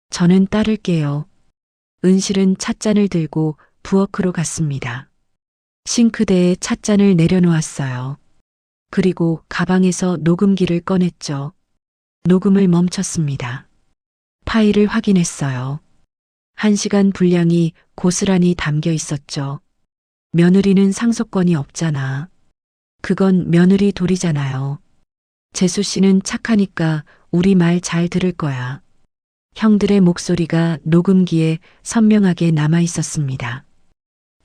저는 따를게요. 은실은 찻잔을 들고 부엌으로 갔습니다. 싱크대에 찻잔을 내려놓았어요. 그리고 가방에서 녹음기를 꺼냈죠. 녹음을 멈췄습니다. 파일을 확인했어요. 1시간 분량이 고스란히 담겨 있었죠. 며느리는 상속권이 없잖아. 그건 며느리 도리잖아요. 재수 씨는 착하니까 우리 말 잘 들을 거야. 형들의 목소리가 녹음기에 선명하게 남아 있었습니다.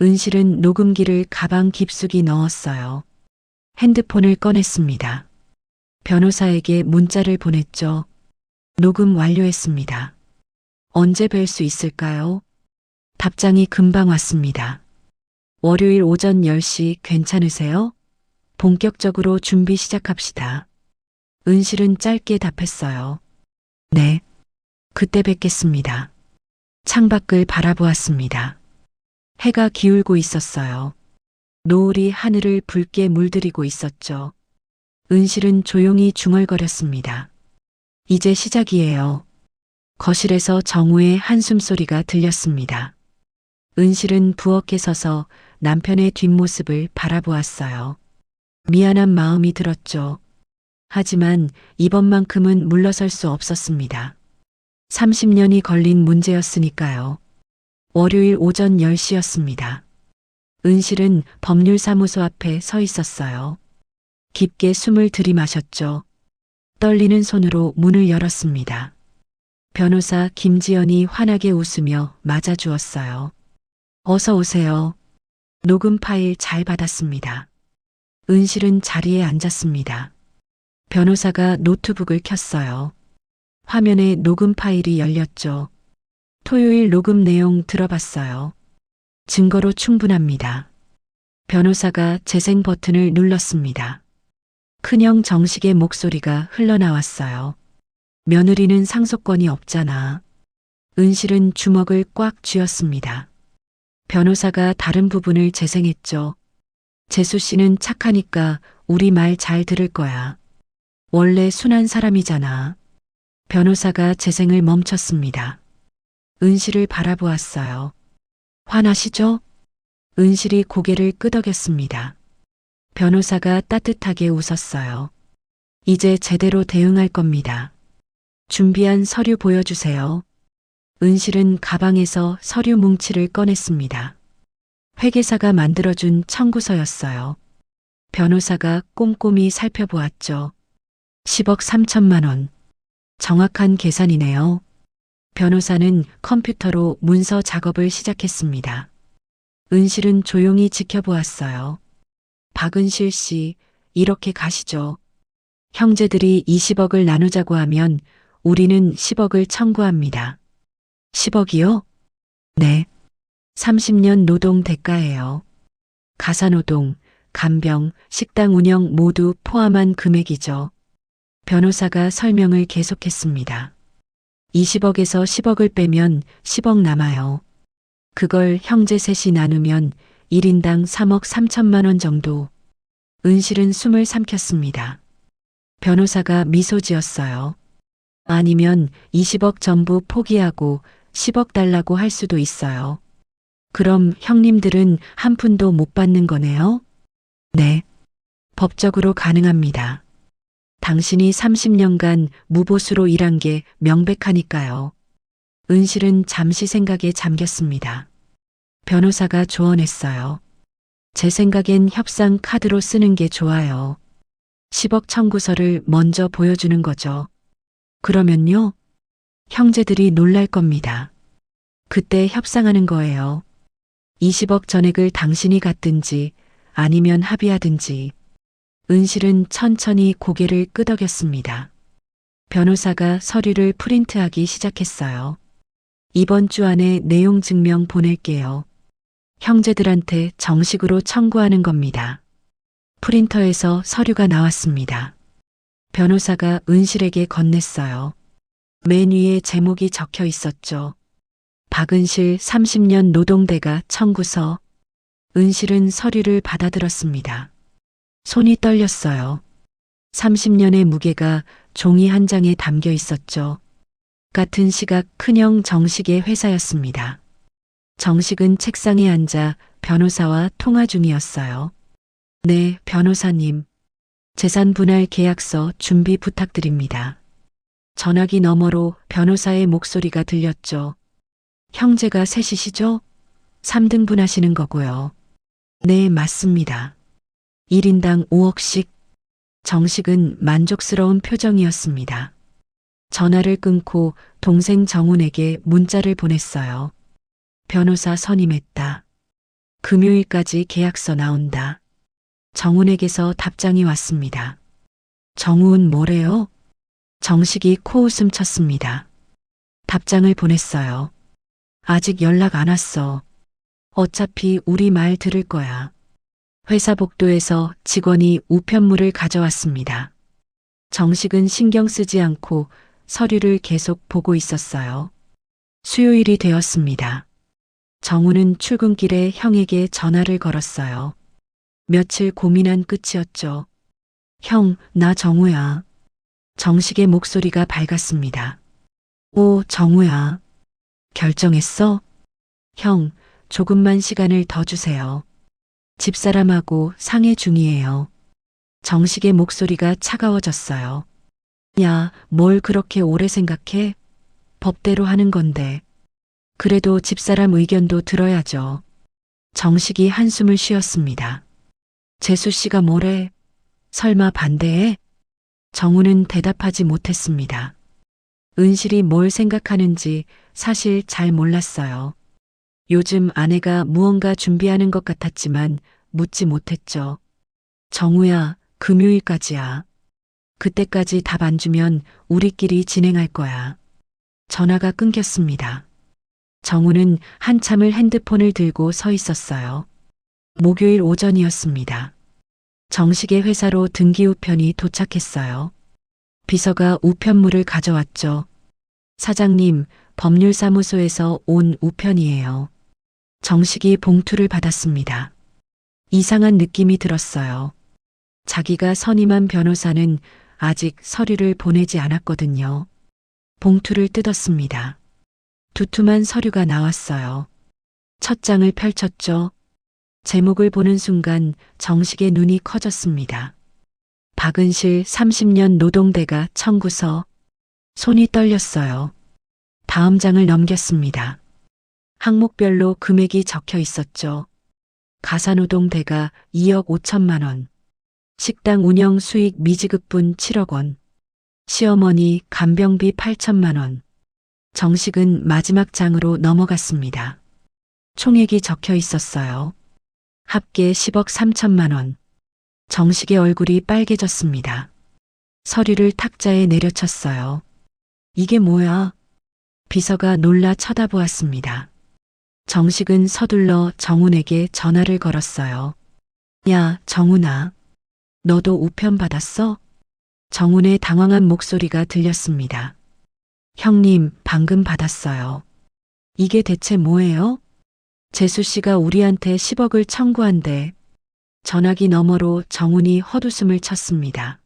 은실은 녹음기를 가방 깊숙이 넣었어요. 핸드폰을 꺼냈습니다. 변호사에게 문자를 보냈죠. 녹음 완료했습니다. 언제 뵐 수 있을까요? 답장이 금방 왔습니다. 월요일 오전 10시 괜찮으세요? 본격적으로 준비 시작합시다. 은실은 짧게 답했어요. 네. 그때 뵙겠습니다. 창밖을 바라보았습니다. 해가 기울고 있었어요. 노을이 하늘을 붉게 물들이고 있었죠. 은실은 조용히 중얼거렸습니다. 이제 시작이에요. 거실에서 정우의 한숨소리가 들렸습니다. 은실은 부엌에 서서 남편의 뒷모습을 바라보았어요. 미안한 마음이 들었죠. 하지만 이번만큼은 물러설 수 없었습니다. 30년이 걸린 문제였으니까요. 월요일 오전 10시였습니다. 은실은 법률사무소 앞에 서 있었어요. 깊게 숨을 들이마셨죠. 떨리는 손으로 문을 열었습니다. 변호사 김지연이 환하게 웃으며 맞아주었어요. 어서 오세요. 녹음 파일 잘 받았습니다. 은실은 자리에 앉았습니다. 변호사가 노트북을 켰어요. 화면에 녹음 파일이 열렸죠. 토요일 녹음 내용 들어봤어요. 증거로 충분합니다. 변호사가 재생 버튼을 눌렀습니다. 큰형 정식의 목소리가 흘러나왔어요. 며느리는 상속권이 없잖아. 은실은 주먹을 꽉 쥐었습니다. 변호사가 다른 부분을 재생했죠. 재수 씨는 착하니까 우리 말 잘 들을 거야. 원래 순한 사람이잖아. 변호사가 재생을 멈췄습니다. 은실을 바라보았어요. 화나시죠? 은실이 고개를 끄덕였습니다. 변호사가 따뜻하게 웃었어요. 이제 제대로 대응할 겁니다. 준비한 서류 보여주세요. 은실은 가방에서 서류 뭉치를 꺼냈습니다. 회계사가 만들어준 청구서였어요. 변호사가 꼼꼼히 살펴보았죠. 10억 3천만 원. 정확한 계산이네요. 변호사는 컴퓨터로 문서 작업을 시작했습니다. 은실은 조용히 지켜보았어요. 박은실 씨, 이렇게 가시죠. 형제들이 20억을 나누자고 하면 우리는 10억을 청구합니다. 10억이요? 네. 30년 노동 대가예요. 가사노동, 간병, 식당 운영 모두 포함한 금액이죠. 변호사가 설명을 계속했습니다. 20억에서 10억을 빼면 10억 남아요. 그걸 형제 셋이 나누면 1인당 3억 3천만 원 정도. 은실은 숨을 삼켰습니다. 변호사가 미소 지었어요. 아니면 20억 전부 포기하고 10억 달라고 할 수도 있어요. 그럼 형님들은 한 푼도 못 받는 거네요? 네. 법적으로 가능합니다. 당신이 30년간 무보수로 일한 게 명백하니까요. 은실은 잠시 생각에 잠겼습니다. 변호사가 조언했어요. 제 생각엔 협상 카드로 쓰는 게 좋아요. 10억 청구서를 먼저 보여주는 거죠. 그러면요? 형제들이 놀랄 겁니다. 그때 협상하는 거예요. 20억 전액을 당신이 갖든지 아니면 합의하든지. 은실은 천천히 고개를 끄덕였습니다. 변호사가 서류를 프린트하기 시작했어요. 이번 주 안에 내용 증명 보낼게요. 형제들한테 정식으로 청구하는 겁니다. 프린터에서 서류가 나왔습니다. 변호사가 은실에게 건넸어요. 맨 위에 제목이 적혀 있었죠. 박은실 30년 노동대가 청구서. 은실은 서류를 받아들었습니다. 손이 떨렸어요. 30년의 무게가 종이 한 장에 담겨 있었죠. 같은 시각 큰형 정식의 회사였습니다. 정식은 책상에 앉아 변호사와 통화 중이었어요. 네, 변호사님. 재산 분할 계약서 준비 부탁드립니다. 전화기 너머로 변호사의 목소리가 들렸죠. 형제가 셋이시죠? 3등분 하시는 거고요. 네, 맞습니다. 1인당 5억씩. 정식은 만족스러운 표정이었습니다. 전화를 끊고 동생 정훈에게 문자를 보냈어요. 변호사 선임했다. 금요일까지 계약서 나온다. 정훈에게서 답장이 왔습니다. 정훈 뭐래요? 정식이 코웃음 쳤습니다. 답장을 보냈어요. 아직 연락 안 왔어. 어차피 우리 말 들을 거야. 회사 복도에서 직원이 우편물을 가져왔습니다. 정식은 신경 쓰지 않고 서류를 계속 보고 있었어요. 수요일이 되었습니다. 정우는 출근길에 형에게 전화를 걸었어요. 며칠 고민한 끝이었죠. 형, 나 정우야. 정식의 목소리가 밝았습니다. 오, 정우야. 결정했어? 형, 조금만 시간을 더 주세요. 집사람하고 상의 중이에요. 정식의 목소리가 차가워졌어요. 야, 뭘 그렇게 오래 생각해? 법대로 하는 건데. 그래도 집사람 의견도 들어야죠. 정식이 한숨을 쉬었습니다. 재수 씨가 뭐래? 설마 반대해? 정우는 대답하지 못했습니다. 은실이 뭘 생각하는지 사실 잘 몰랐어요. 요즘 아내가 무언가 준비하는 것 같았지만 묻지 못했죠. 정우야, 금요일까지야. 그때까지 답 안 주면 우리끼리 진행할 거야. 전화가 끊겼습니다. 정우는 한참을 핸드폰을 들고 서 있었어요. 목요일 오전이었습니다. 정식의 회사로 등기 우편이 도착했어요. 비서가 우편물을 가져왔죠. 사장님, 법률사무소에서 온 우편이에요. 정식이 봉투를 받았습니다. 이상한 느낌이 들었어요. 자기가 선임한 변호사는 아직 서류를 보내지 않았거든요. 봉투를 뜯었습니다. 두툼한 서류가 나왔어요. 첫 장을 펼쳤죠. 제목을 보는 순간 정식의 눈이 커졌습니다. 박은실 30년 노동대가 청구서. 손이 떨렸어요. 다음 장을 넘겼습니다. 항목별로 금액이 적혀 있었죠. 가사노동대가 2억 5천만 원. 식당 운영 수익 미지급분 7억 원. 시어머니 간병비 8천만 원. 정식은 마지막 장으로 넘어갔습니다. 총액이 적혀 있었어요. 합계 10억 3천만 원. 정식의 얼굴이 빨개졌습니다. 서류를 탁자에 내려쳤어요. 이게 뭐야? 비서가 놀라 쳐다보았습니다. 정식은 서둘러 정훈에게 전화를 걸었어요. 야, 정훈아. 너도 우편 받았어? 정훈의 당황한 목소리가 들렸습니다. 형님, 방금 받았어요. 이게 대체 뭐예요? 재수 씨가 우리한테 10억을 청구한대. 전화기 너머로 정훈이 헛웃음을 쳤습니다.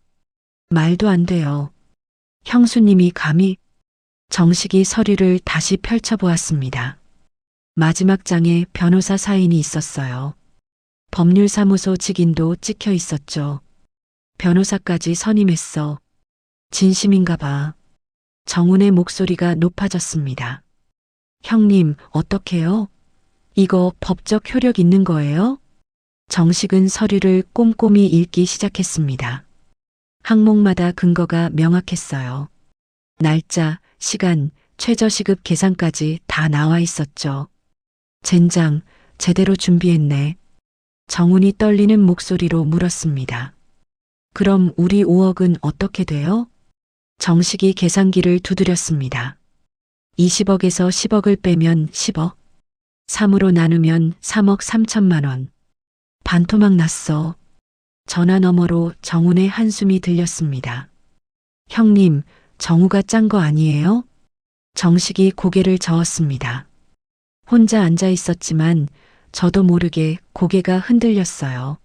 말도 안 돼요. 형수님이 감히. 정식이 서류를 다시 펼쳐보았습니다. 마지막 장에 변호사 사인이 있었어요. 법률사무소 직인도 찍혀 있었죠. 변호사까지 선임했어. 진심인가 봐. 정훈의 목소리가 높아졌습니다. 형님, 어떡해요? 이거 법적 효력 있는 거예요? 정식은 서류를 꼼꼼히 읽기 시작했습니다. 항목마다 근거가 명확했어요. 날짜, 시간, 최저시급 계산까지 다 나와 있었죠. 젠장, 제대로 준비했네. 정훈이 떨리는 목소리로 물었습니다. 그럼 우리 5억은 어떻게 돼요? 정식이 계산기를 두드렸습니다. 20억에서 10억을 빼면 10억. 3으로 나누면 3억 3천만 원. 반토막 났어. 전화 너머로 정훈의 한숨이 들렸습니다. 형님, 정우가 짠 거 아니에요? 정식이 고개를 저었습니다. 혼자 앉아 있었지만 저도 모르게 고개가 흔들렸어요.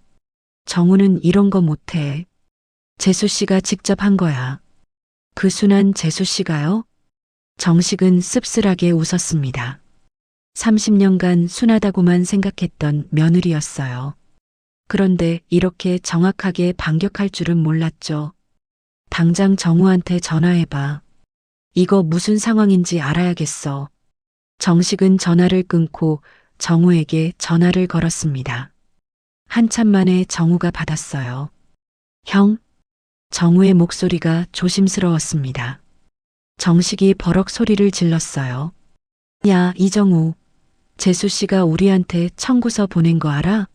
정우는 이런 거 못해. 재수 씨가 직접 한 거야. 그 순한 재수 씨가요? 정식은 씁쓸하게 웃었습니다. 30년간 순하다고만 생각했던 며느리였어요. 그런데 이렇게 정확하게 반격할 줄은 몰랐죠. 당장 정우한테 전화해봐. 이거 무슨 상황인지 알아야겠어. 정식은 전화를 끊고 정우에게 전화를 걸었습니다. 한참 만에 정우가 받았어요. 형? 정우의 목소리가 조심스러웠습니다. 정식이 버럭 소리를 질렀어요. 야, 이정우. 재수 씨가 우리한테 청구서 보낸 거 알아?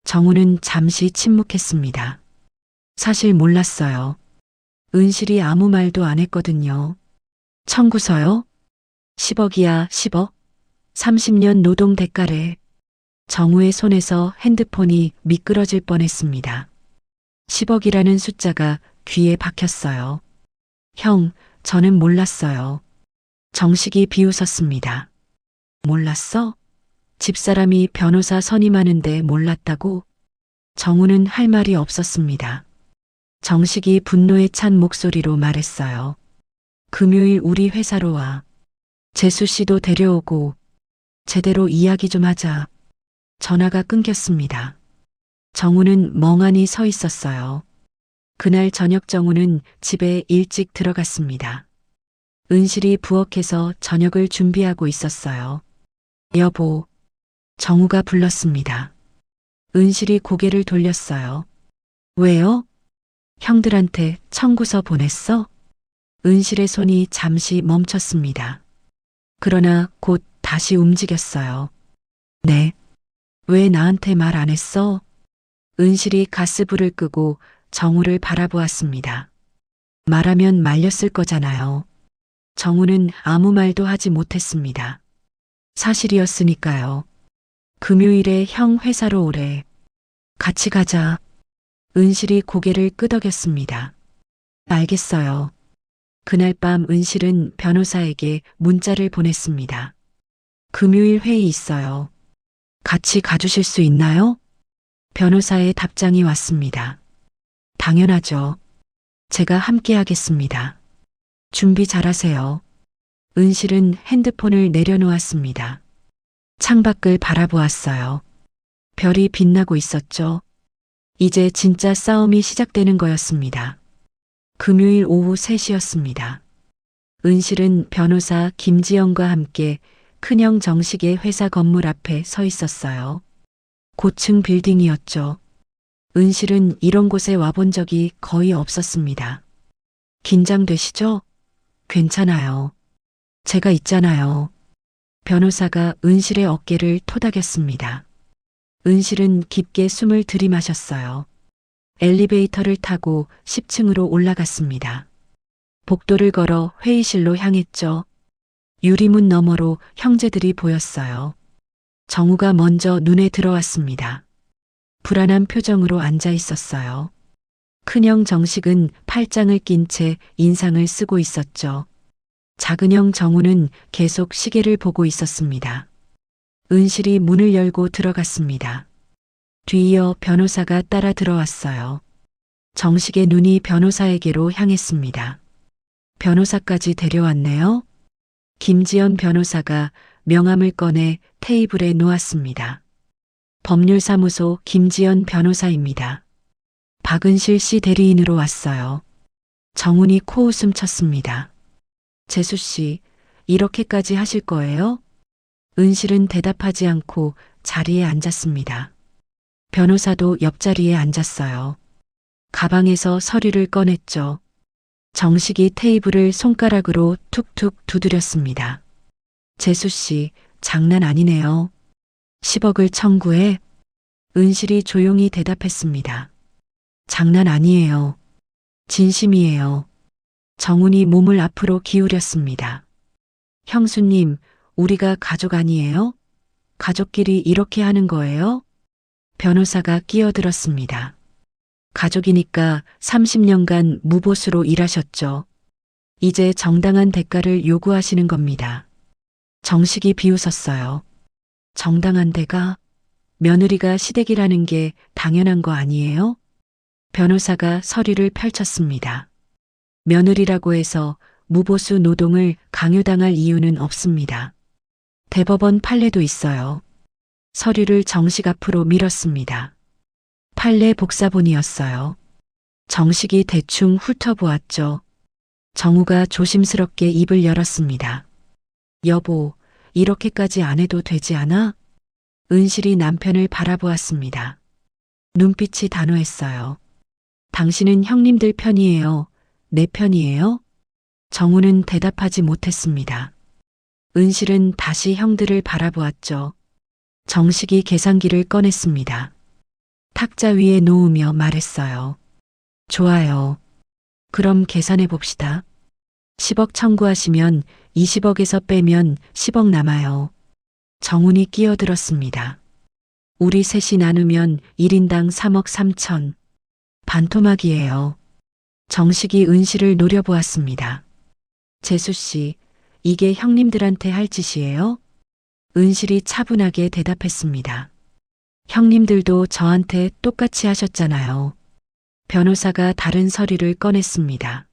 정우는 잠시 침묵했습니다. 사실 몰랐어요. 은실이 아무 말도 안 했거든요. 청구서요? 10억이야, 10억? 30년 노동 대가래. 정우의 손에서 핸드폰이 미끄러질 뻔했습니다. 10억이라는 숫자가 귀에 박혔어요. 형, 저는 몰랐어요. 정식이 비웃었습니다. 몰랐어? 집사람이 변호사 선임하는데 몰랐다고? 정우는 할 말이 없었습니다. 정식이 분노에 찬 목소리로 말했어요. 금요일 우리 회사로 와. 재수 씨도 데려오고 제대로 이야기 좀 하자. 전화가 끊겼습니다. 정우는 멍하니 서 있었어요. 그날 저녁 정우는 집에 일찍 들어갔습니다. 은실이 부엌에서 저녁을 준비하고 있었어요. 여보, 정우가 불렀습니다. 은실이 고개를 돌렸어요. 왜요? 형들한테 청구서 보냈어? 은실의 손이 잠시 멈췄습니다. 그러나 곧 다시 움직였어요. 네. 왜 나한테 말 안 했어? 은실이 가스불을 끄고 정우를 바라보았습니다. 말하면 말렸을 거잖아요. 정우는 아무 말도 하지 못했습니다. 사실이었으니까요. 금요일에 형 회사로 오래. 같이 가자. 은실이 고개를 끄덕였습니다. 알겠어요. 그날 밤 은실은 변호사에게 문자를 보냈습니다. 금요일 회의 있어요. 같이 가주실 수 있나요? 변호사의 답장이 왔습니다. 당연하죠. 제가 함께 하겠습니다. 준비 잘하세요. 은실은 핸드폰을 내려놓았습니다. 창밖을 바라보았어요. 별이 빛나고 있었죠. 이제 진짜 싸움이 시작되는 거였습니다. 금요일 오후 3시였습니다. 은실은 변호사 김지영과 함께 큰형 정식의 회사 건물 앞에 서 있었어요. 고층 빌딩이었죠. 은실은 이런 곳에 와본 적이 거의 없었습니다. 긴장되시죠? 괜찮아요. 제가 있잖아요. 변호사가 은실의 어깨를 토닥였습니다. 은실은 깊게 숨을 들이마셨어요. 엘리베이터를 타고 10층으로 올라갔습니다. 복도를 걸어 회의실로 향했죠. 유리문 너머로 형제들이 보였어요. 정우가 먼저 눈에 들어왔습니다. 불안한 표정으로 앉아 있었어요. 큰형 정식은 팔짱을 낀 채 인상을 쓰고 있었죠. 작은형 정우는 계속 시계를 보고 있었습니다. 은실이 문을 열고 들어갔습니다. 뒤이어 변호사가 따라 들어왔어요. 정식의 눈이 변호사에게로 향했습니다. 변호사까지 데려왔네요. 김지연 변호사가 명함을 꺼내 테이블에 놓았습니다. 법률사무소 김지연 변호사입니다. 박은실 씨 대리인으로 왔어요. 정훈이 코웃음 쳤습니다. 재수 씨, 이렇게까지 하실 거예요? 은실은 대답하지 않고 자리에 앉았습니다. 변호사도 옆자리에 앉았어요. 가방에서 서류를 꺼냈죠. 정식이 테이블을 손가락으로 툭툭 두드렸습니다. 재수 씨, 장난 아니네요. 10억을 청구해? 은실이 조용히 대답했습니다. 장난 아니에요. 진심이에요. 정훈이 몸을 앞으로 기울였습니다. 형수님, 우리가 가족 아니에요? 가족끼리 이렇게 하는 거예요? 변호사가 끼어들었습니다. 가족이니까 30년간 무보수로 일하셨죠. 이제 정당한 대가를 요구하시는 겁니다. 정식이 비웃었어요. 정당한 대가? 며느리가 시댁이라는 게 당연한 거 아니에요? 변호사가 서류를 펼쳤습니다. 며느리라고 해서 무보수 노동을 강요당할 이유는 없습니다. 대법원 판례도 있어요. 서류를 정식 앞으로 밀었습니다. 판례 복사본이었어요. 정식이 대충 훑어보았죠. 정우가 조심스럽게 입을 열었습니다. 여보, 이렇게까지 안 해도 되지 않아? 은실이 남편을 바라보았습니다. 눈빛이 단호했어요. 당신은 형님들 편이에요? 내 편이에요? 정우는 대답하지 못했습니다. 은실은 다시 형들을 바라보았죠. 정식이 계산기를 꺼냈습니다. 탁자 위에 놓으며 말했어요. 좋아요. 그럼 계산해 봅시다. 10억 청구하시면 20억에서 빼면 10억 남아요. 정훈이 끼어들었습니다. 우리 셋이 나누면 1인당 3억 3천. 반토막이에요. 정식이 은실을 노려보았습니다. 재수씨, 이게 형님들한테 할 짓이에요? 은실이 차분하게 대답했습니다. 형님들도 저한테 똑같이 하셨잖아요. 변호사가 다른 서류를 꺼냈습니다.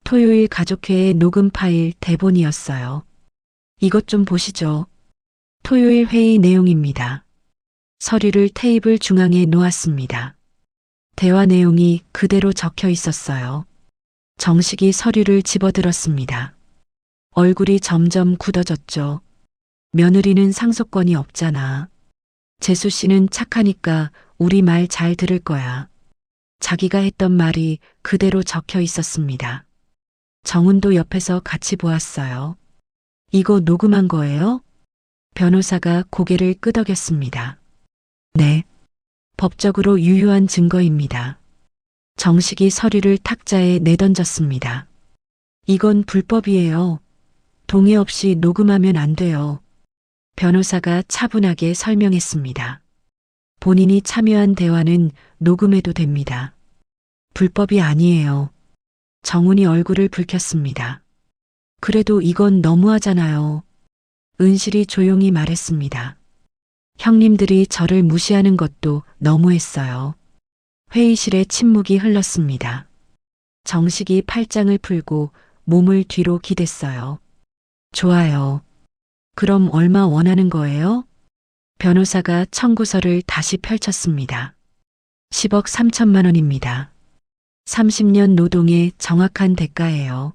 토요일 가족회의 녹음 파일 대본이었어요. 이것 좀 보시죠. 토요일 회의 내용입니다. 서류를 테이블 중앙에 놓았습니다. 대화 내용이 그대로 적혀 있었어요. 정식이 서류를 집어들었습니다. 얼굴이 점점 굳어졌죠. 며느리는 상속권이 없잖아. 재수 씨는 착하니까 우리 말 잘 들을 거야. 자기가 했던 말이 그대로 적혀 있었습니다. 정훈도 옆에서 같이 보았어요. 이거 녹음한 거예요? 변호사가 고개를 끄덕였습니다. 네. 법적으로 유효한 증거입니다. 정식이 서류를 탁자에 내던졌습니다. 이건 불법이에요. 동의 없이 녹음하면 안 돼요. 변호사가 차분하게 설명했습니다. 본인이 참여한 대화는 녹음해도 됩니다. 불법이 아니에요. 정훈이 얼굴을 붉혔습니다. 그래도 이건 너무하잖아요. 은실이 조용히 말했습니다. 형님들이 저를 무시하는 것도 너무했어요. 회의실에 침묵이 흘렀습니다. 정식이 팔짱을 풀고 몸을 뒤로 기댔어요. 좋아요. 그럼 얼마 원하는 거예요? 변호사가 청구서를 다시 펼쳤습니다. 10억 3천만 원입니다. 30년 노동의 정확한 대가예요.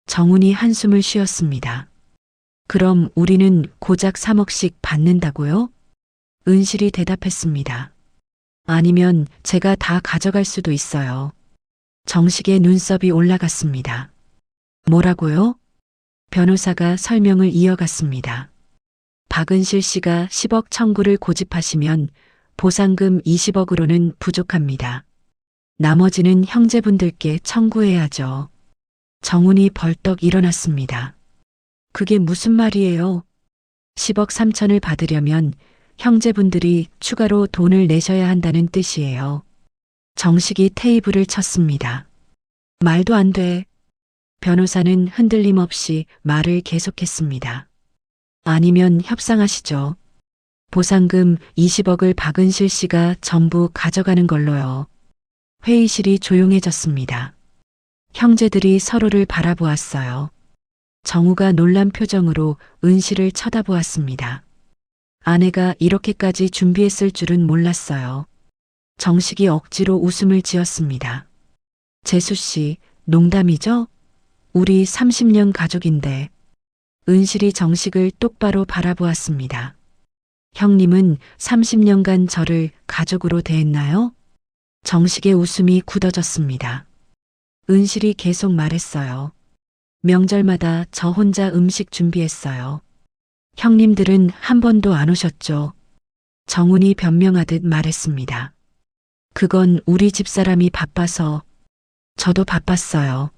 정훈이 한숨을 쉬었습니다. 그럼 우리는 고작 3억씩 받는다고요? 은실이 대답했습니다. 아니면 제가 다 가져갈 수도 있어요. 정식의 눈썹이 올라갔습니다. 뭐라고요? 변호사가 설명을 이어갔습니다. 박은실 씨가 10억 청구를 고집하시면 보상금 20억으로는 부족합니다. 나머지는 형제분들께 청구해야죠. 정훈이 벌떡 일어났습니다. 그게 무슨 말이에요? 10억 3천을 받으려면 형제분들이 추가로 돈을 내셔야 한다는 뜻이에요. 정식이 테이블을 쳤습니다. 말도 안 돼. 변호사는 흔들림 없이 말을 계속했습니다. 아니면 협상하시죠. 보상금 20억을 박은실 씨가 전부 가져가는 걸로요. 회의실이 조용해졌습니다. 형제들이 서로를 바라보았어요. 정우가 놀란 표정으로 은실을 쳐다보았습니다. 아내가 이렇게까지 준비했을 줄은 몰랐어요. 정식이 억지로 웃음을 지었습니다. 재수 씨, 농담이죠? 우리 30년 가족인데. 은실이 정식을 똑바로 바라보았습니다. 형님은 30년간 저를 가족으로 대했나요? 정식의 웃음이 굳어졌습니다. 은실이 계속 말했어요. 명절마다 저 혼자 음식 준비했어요. 형님들은 한 번도 안 오셨죠. 정훈이 변명하듯 말했습니다. 그건 우리 집사람이 바빠서. 저도 바빴어요.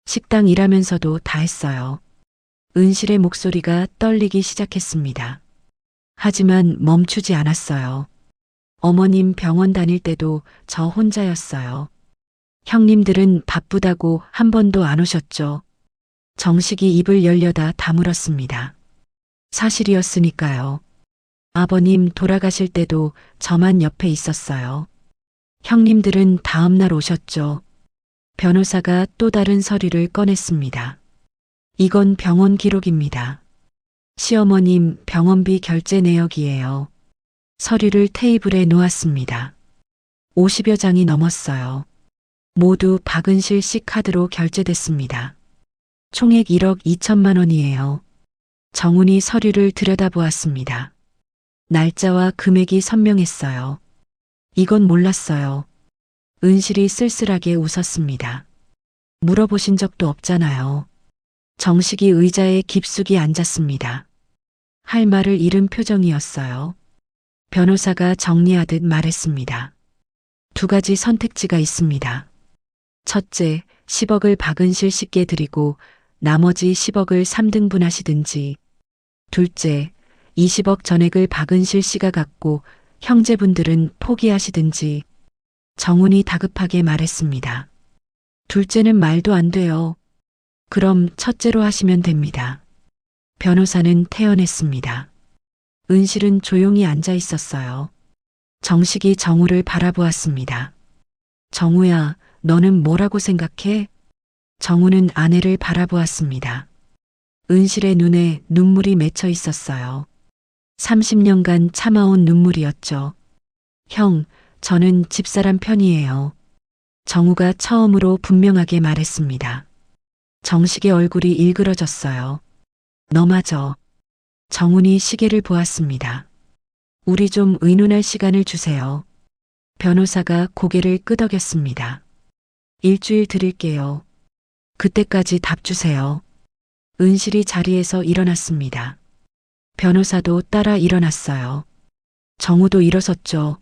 식당 일하면서도 다 했어요. 은실의 목소리가 떨리기 시작했습니다. 하지만 멈추지 않았어요. 어머님 병원 다닐 때도 저 혼자였어요. 형님들은 바쁘다고 한 번도 안 오셨죠. 정식이 입을 열려다 다물었습니다. 사실이었으니까요. 아버님 돌아가실 때도 저만 옆에 있었어요. 형님들은 다음 날 오셨죠. 변호사가 또 다른 서류를 꺼냈습니다. 이건 병원 기록입니다. 시어머님 병원비 결제 내역이에요. 서류를 테이블에 놓았습니다. 50여 장이 넘었어요. 모두 박은실 씨 카드로 결제됐습니다. 총액 1억 2천만 원이에요. 정훈이 서류를 들여다보았습니다. 날짜와 금액이 선명했어요. 이건 몰랐어요. 은실이 쓸쓸하게 웃었습니다. 물어보신 적도 없잖아요. 정식이 의자에 깊숙이 앉았습니다. 할 말을 잃은 표정이었어요. 변호사가 정리하듯 말했습니다. 두 가지 선택지가 있습니다. 첫째, 10억을 박은실 씨께 드리고 나머지 10억을 3등분 하시든지. 둘째, 20억 전액을 박은실 씨가 갖고 형제분들은 포기하시든지. 정훈이 다급하게 말했습니다. 둘째는 말도 안 돼요. 그럼 첫째로 하시면 됩니다. 변호사는 태연했습니다. 은실은 조용히 앉아 있었어요. 정식이 정우를 바라보았습니다. 정우야, 너는 뭐라고 생각해? 정우는 아내를 바라보았습니다. 은실의 눈에 눈물이 맺혀 있었어요. 30년간 참아온 눈물이었죠. 형, 저는 집사람 편이에요. 정우가 처음으로 분명하게 말했습니다. 정식의 얼굴이 일그러졌어요. 너마저. 정훈이 시계를 보았습니다. 우리 좀 의논할 시간을 주세요. 변호사가 고개를 끄덕였습니다. 일주일 드릴게요. 그때까지 답 주세요. 은실이 자리에서 일어났습니다. 변호사도 따라 일어났어요. 정우도 일어섰죠.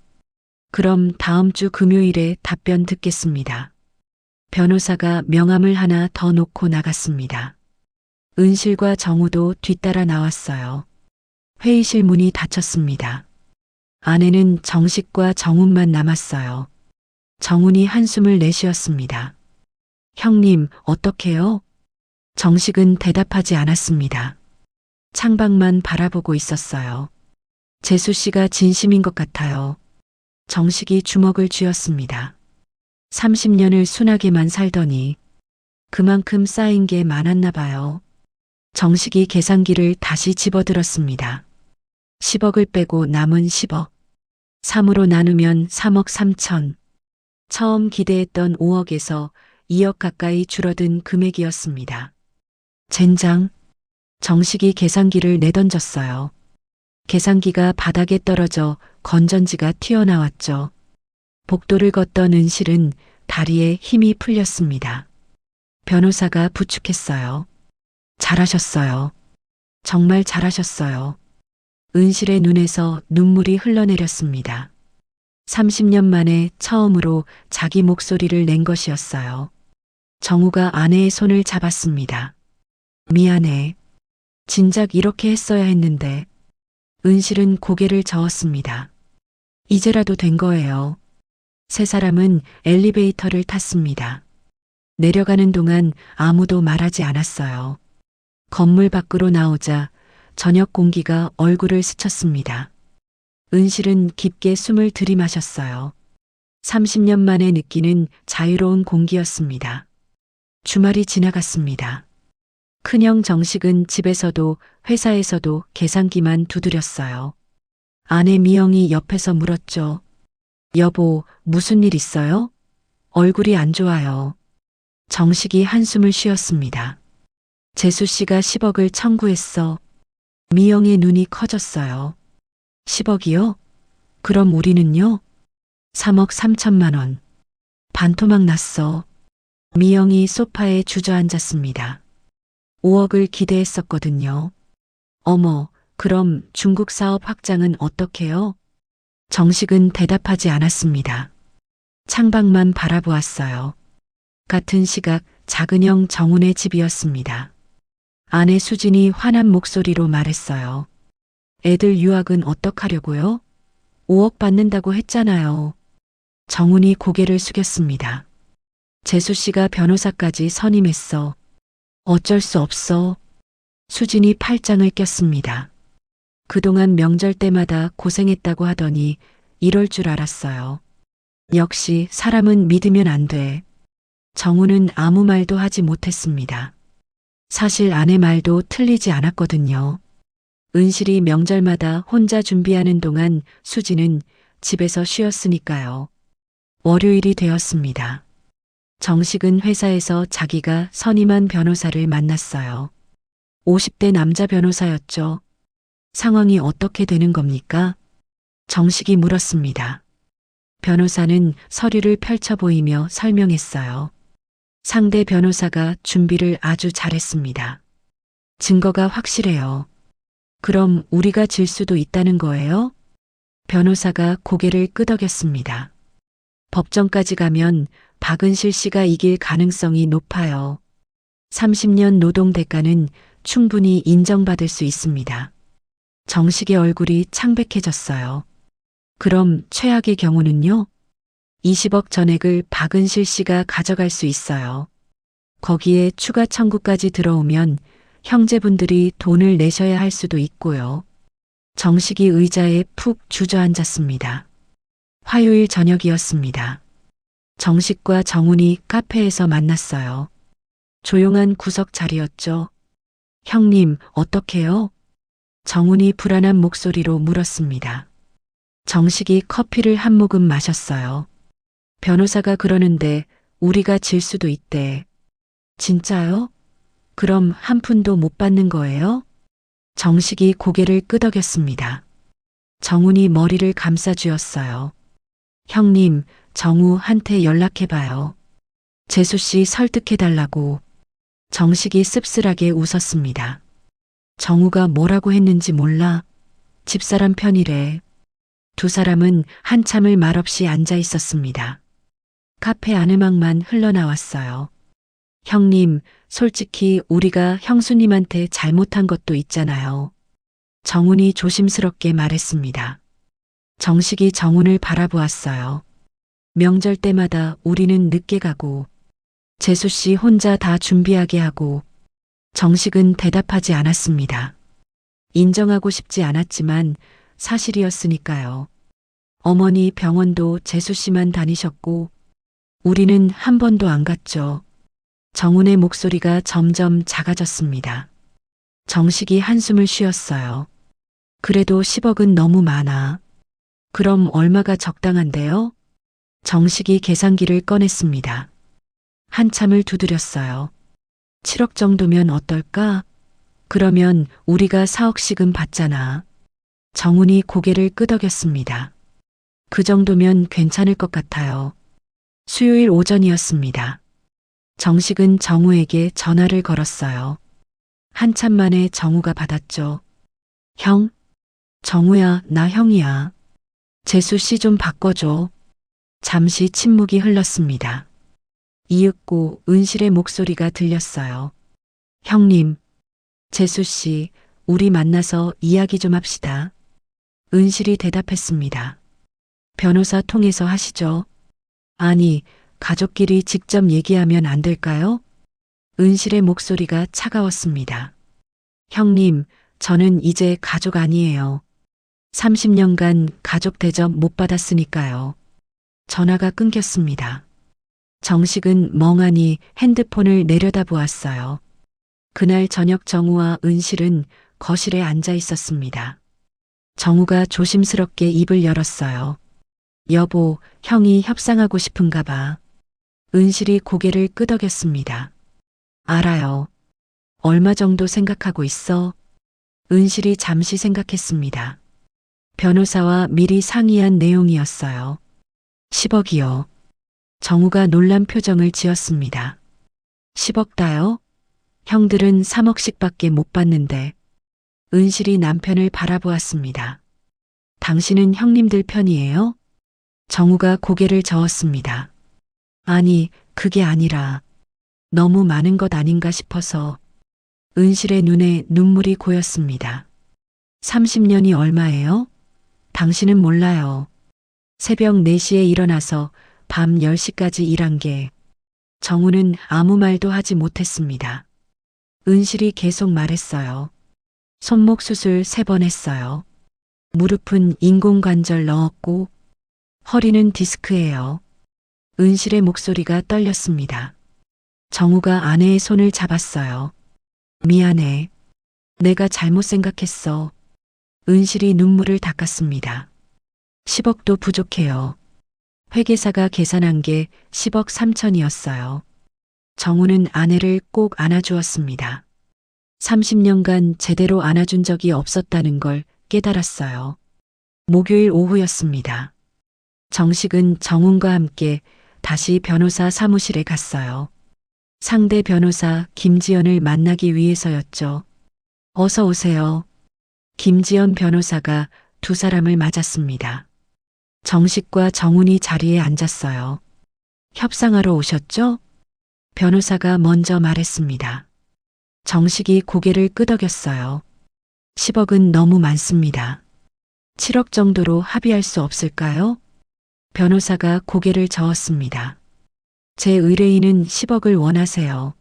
그럼 다음 주 금요일에 답변 듣겠습니다. 변호사가 명함을 하나 더 놓고 나갔습니다. 은실과 정우도 뒤따라 나왔어요. 회의실 문이 닫혔습니다. 안에는 정식과 정훈만 남았어요. 정훈이 한숨을 내쉬었습니다. 형님, 어떡해요? 정식은 대답하지 않았습니다. 창밖만 바라보고 있었어요. 재수 씨가 진심인 것 같아요. 정식이 주먹을 쥐었습니다. 30년을 순하게만 살더니 그만큼 쌓인 게 많았나 봐요. 정식이 계산기를 다시 집어들었습니다. 10억을 빼고 남은 10억. 3으로 나누면 3억 3천. 처음 기대했던 5억에서 2억 가까이 줄어든 금액이었습니다. 젠장. 정식이 계산기를 내던졌어요. 계산기가 바닥에 떨어져 건전지가 튀어나왔죠. 복도를 걷던 은실은 다리에 힘이 풀렸습니다. 변호사가 부축했어요. 잘하셨어요. 정말 잘하셨어요. 은실의 눈에서 눈물이 흘러내렸습니다. 30년 만에 처음으로 자기 목소리를 낸 것이었어요. 정우가 아내의 손을 잡았습니다. 미안해. 진작 이렇게 했어야 했는데. 은실은 고개를 저었습니다. 이제라도 된 거예요. 세 사람은 엘리베이터를 탔습니다. 내려가는 동안 아무도 말하지 않았어요. 건물 밖으로 나오자 저녁 공기가 얼굴을 스쳤습니다. 은실은 깊게 숨을 들이마셨어요. 30년 만에 느끼는 자유로운 공기였습니다. 주말이 지나갔습니다. 큰형 정식은 집에서도 회사에서도 계산기만 두드렸어요. 아내 미영이 옆에서 물었죠. 여보, 무슨 일 있어요? 얼굴이 안 좋아요. 정식이 한숨을 쉬었습니다. 재수 씨가 10억을 청구했어. 미영의 눈이 커졌어요. 10억이요? 그럼 우리는요? 3억 3천만 원. 반토막 났어. 미영이 소파에 주저앉았습니다. 5억을 기대했었거든요. 어머, 그럼 중국 사업 확장은 어떻게요? 정식은 대답하지 않았습니다. 창밖만 바라보았어요. 같은 시각 작은형 정훈의 집이었습니다. 아내 수진이 화난 목소리로 말했어요. 애들 유학은 어떡하려고요? 5억 받는다고 했잖아요. 정훈이 고개를 숙였습니다. 재수 씨가 변호사까지 선임했어. 어쩔 수 없어. 수진이 팔짱을 꼈습니다. 그동안 명절 때마다 고생했다고 하더니 이럴 줄 알았어요. 역시 사람은 믿으면 안 돼. 정우는 아무 말도 하지 못했습니다. 사실 아내 말도 틀리지 않았거든요. 은실이 명절마다 혼자 준비하는 동안 수진은 집에서 쉬었으니까요. 월요일이 되었습니다. 정식은 회사에서 자기가 선임한 변호사를 만났어요. 50대 남자 변호사였죠. 상황이 어떻게 되는 겁니까? 정식이 물었습니다. 변호사는 서류를 펼쳐 보이며 설명했어요. 상대 변호사가 준비를 아주 잘했습니다. 증거가 확실해요. 그럼 우리가 질 수도 있다는 거예요? 변호사가 고개를 끄덕였습니다. 법정까지 가면 박은실 씨가 이길 가능성이 높아요. 30년 노동 대가는 충분히 인정받을 수 있습니다. 정식의 얼굴이 창백해졌어요. 그럼 최악의 경우는요? 20억 전액을 박은실 씨가 가져갈 수 있어요. 거기에 추가 청구까지 들어오면 형제분들이 돈을 내셔야 할 수도 있고요. 정식이 의자에 푹 주저앉았습니다. 화요일 저녁이었습니다. 정식과 정훈이 카페에서 만났어요. 조용한 구석 자리였죠. 형님, 어떡해요? 정훈이 불안한 목소리로 물었습니다. 정식이 커피를 한 모금 마셨어요. 변호사가 그러는데 우리가 질 수도 있대. 진짜요? 그럼 한 푼도 못 받는 거예요? 정식이 고개를 끄덕였습니다. 정훈이 머리를 감싸주었어요. 형님, 정우한테 연락해봐요. 재수씨 설득해달라고. 정식이 씁쓸하게 웃었습니다. 정우가 뭐라고 했는지 몰라. 집사람 편이래. 두 사람은 한참을 말없이 앉아 있었습니다. 카페 안음악만 흘러나왔어요. 형님, 솔직히 우리가 형수님한테 잘못한 것도 있잖아요. 정훈이 조심스럽게 말했습니다. 정식이 정훈을 바라보았어요. 명절 때마다 우리는 늦게 가고 재수씨 혼자 다 준비하게 하고 정식은 대답하지 않았습니다. 인정하고 싶지 않았지만 사실이었으니까요. 어머니 병원도 재수씨만 다니셨고 우리는 한 번도 안 갔죠. 정훈의 목소리가 점점 작아졌습니다. 정식이 한숨을 쉬었어요. 그래도 10억은 너무 많아. 그럼 얼마가 적당한데요? 정식이 계산기를 꺼냈습니다. 한참을 두드렸어요. 7억 정도면 어떨까? 그러면 우리가 4억씩은 받잖아. 정훈이 고개를 끄덕였습니다. 그 정도면 괜찮을 것 같아요. 수요일 오전이었습니다. 정식은 정우에게 전화를 걸었어요. 한참 만에 정우가 받았죠. 형? 정우야, 나 형이야. 재수 씨 좀 바꿔줘. 잠시 침묵이 흘렀습니다. 이윽고 은실의 목소리가 들렸어요. 형님, 재수 씨, 우리 만나서 이야기 좀 합시다. 은실이 대답했습니다. 변호사 통해서 하시죠. 아니, 가족끼리 직접 얘기하면 안 될까요? 은실의 목소리가 차가웠습니다. 형님, 저는 이제 가족 아니에요. 30년간 가족 대접 못 받았으니까요. 전화가 끊겼습니다. 정식은 멍하니 핸드폰을 내려다보았어요. 그날 저녁 정우와 은실은 거실에 앉아 있었습니다. 정우가 조심스럽게 입을 열었어요. 여보, 형이 협상하고 싶은가 봐. 은실이 고개를 끄덕였습니다. 알아요. 얼마 정도 생각하고 있어? 은실이 잠시 생각했습니다. 변호사와 미리 상의한 내용이었어요. 10억이요. 정우가 놀란 표정을 지었습니다. 10억 다요? 형들은 3억씩밖에 못 받는데. 은실이 남편을 바라보았습니다. 당신은 형님들 편이에요? 정우가 고개를 저었습니다. 아니, 그게 아니라 너무 많은 것 아닌가 싶어서. 은실의 눈에 눈물이 고였습니다. 30년이 얼마예요? 당신은 몰라요. 새벽 4시에 일어나서 밤 10시까지 일한 게. 정우는 아무 말도 하지 못했습니다. 은실이 계속 말했어요. 손목 수술 3번 했어요. 무릎은 인공관절 넣었고 허리는 디스크예요. 은실의 목소리가 떨렸습니다. 정우가 아내의 손을 잡았어요. 미안해. 내가 잘못 생각했어. 은실이 눈물을 닦았습니다. 10억도 부족해요. 회계사가 계산한 게 10억 3천이었어요. 정우는 아내를 꼭 안아주었습니다. 30년간 제대로 안아준 적이 없었다는 걸 깨달았어요. 목요일 오후였습니다. 정식은 정훈과 함께 다시 변호사 사무실에 갔어요. 상대 변호사 김지연을 만나기 위해서였죠. 어서 오세요. 김지연 변호사가 두 사람을 맞았습니다. 정식과 정훈이 자리에 앉았어요. 협상하러 오셨죠? 변호사가 먼저 말했습니다. 정식이 고개를 끄덕였어요. 10억은 너무 많습니다. 7억 정도로 합의할 수 없을까요? 변호사가 고개를 저었습니다. 제 의뢰인은 10억을 원하세요.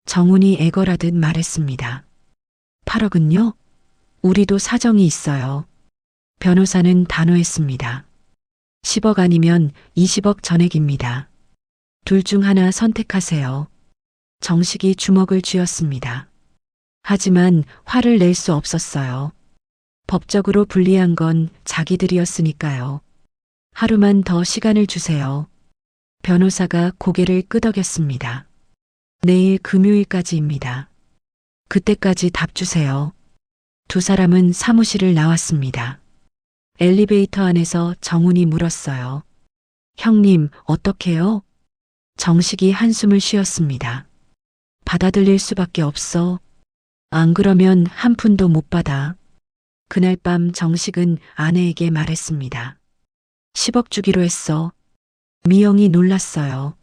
정훈이 애걸하듯 말했습니다. 8억은요? 우리도 사정이 있어요. 변호사는 단호했습니다. 10억 아니면 20억 전액입니다. 둘 중 하나 선택하세요. 정식이 주먹을 쥐었습니다. 하지만 화를 낼 수 없었어요. 법적으로 불리한 건 자기들이었으니까요. 하루만 더 시간을 주세요. 변호사가 고개를 끄덕였습니다. 내일 금요일까지입니다. 그때까지 답 주세요. 두 사람은 사무실을 나왔습니다. 엘리베이터 안에서 정훈이 물었어요. 형님, 어떡해요? 정식이 한숨을 쉬었습니다. 받아들일 수밖에 없어. 안 그러면 한 푼도 못 받아. 그날 밤 정식은 아내에게 말했습니다. 10억 주기로 했어. 미영이 놀랐어요.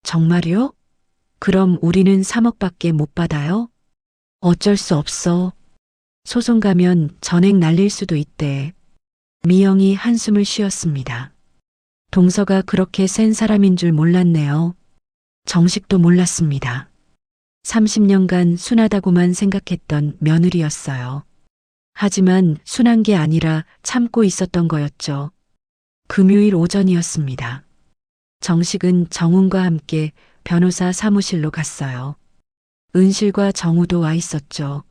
정말요? 그럼 우리는 3억밖에 못 받아요? 어쩔 수 없어. 소송 가면 전액 날릴 수도 있대. 미영이 한숨을 쉬었습니다. 동서가 그렇게 센 사람인 줄 몰랐네요. 정식도 몰랐습니다. 30년간 순하다고만 생각했던 며느리였어요. 하지만 순한 게 아니라 참고 있었던 거였죠. 금요일 오전이었습니다. 정식은 정훈과 함께 변호사 사무실로 갔어요. 은실과 정우도 와 있었죠.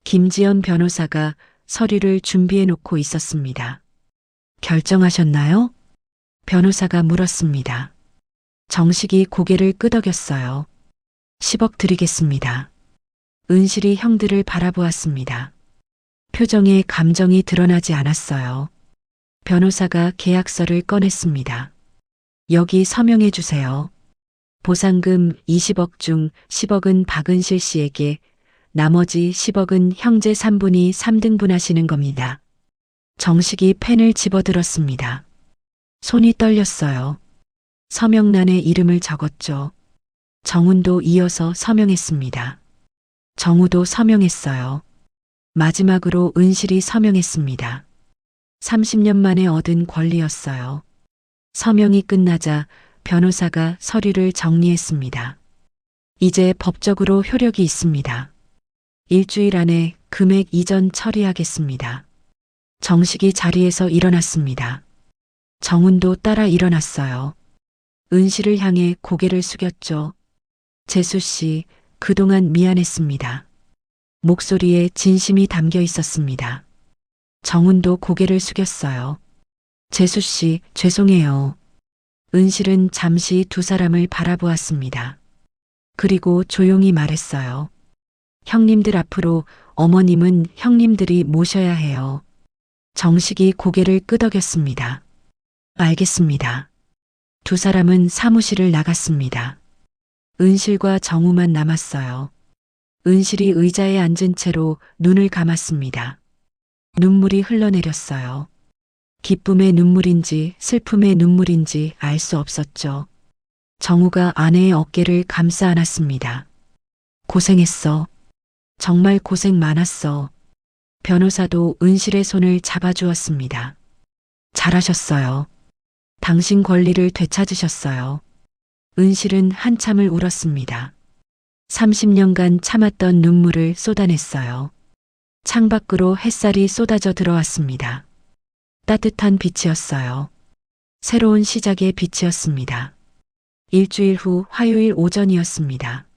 김지연 변호사가 서류를 준비해 놓고 있었습니다. 결정하셨나요? 변호사가 물었습니다. 정식이 고개를 끄덕였어요. 10억 드리겠습니다. 은실이 형들을 바라보았습니다. 표정에 감정이 드러나지 않았어요. 변호사가 계약서를 꺼냈습니다. 여기 서명해 주세요. 보상금 20억 중 10억은 박은실 씨에게, 나머지 10억은 형제 3분이 3등분 하시는 겁니다. 정식이 펜을 집어들었습니다. 손이 떨렸어요. 서명란에 이름을 적었죠. 정훈도 이어서 서명했습니다. 정우도 서명했어요. 마지막으로 은실이 서명했습니다. 30년 만에 얻은 권리였어요. 서명이 끝나자 변호사가 서류를 정리했습니다. 이제 법적으로 효력이 있습니다. 일주일 안에 금액 이전 처리하겠습니다. 정식이 자리에서 일어났습니다. 정훈도 따라 일어났어요. 은실을 향해 고개를 숙였죠. 재수 씨, 그동안 미안했습니다. 목소리에 진심이 담겨 있었습니다. 정훈도 고개를 숙였어요. 재수 씨, 죄송해요. 은실은 잠시 두 사람을 바라보았습니다. 그리고 조용히 말했어요. 형님들 앞으로 어머님은 형님들이 모셔야 해요. 정식이 고개를 끄덕였습니다. 알겠습니다. 두 사람은 사무실을 나갔습니다. 은실과 정우만 남았어요. 은실이 의자에 앉은 채로 눈을 감았습니다. 눈물이 흘러내렸어요. 기쁨의 눈물인지 슬픔의 눈물인지 알 수 없었죠. 정우가 아내의 어깨를 감싸 안았습니다. 고생했어. 정말 고생 많았어. 변호사도 은실의 손을 잡아주었습니다. 잘하셨어요. 당신 권리를 되찾으셨어요. 은실은 한참을 울었습니다. 30년간 참았던 눈물을 쏟아냈어요. 창밖으로 햇살이 쏟아져 들어왔습니다. 따뜻한 빛이었어요. 새로운 시작의 빛이었습니다. 일주일 후 화요일 오전이었습니다.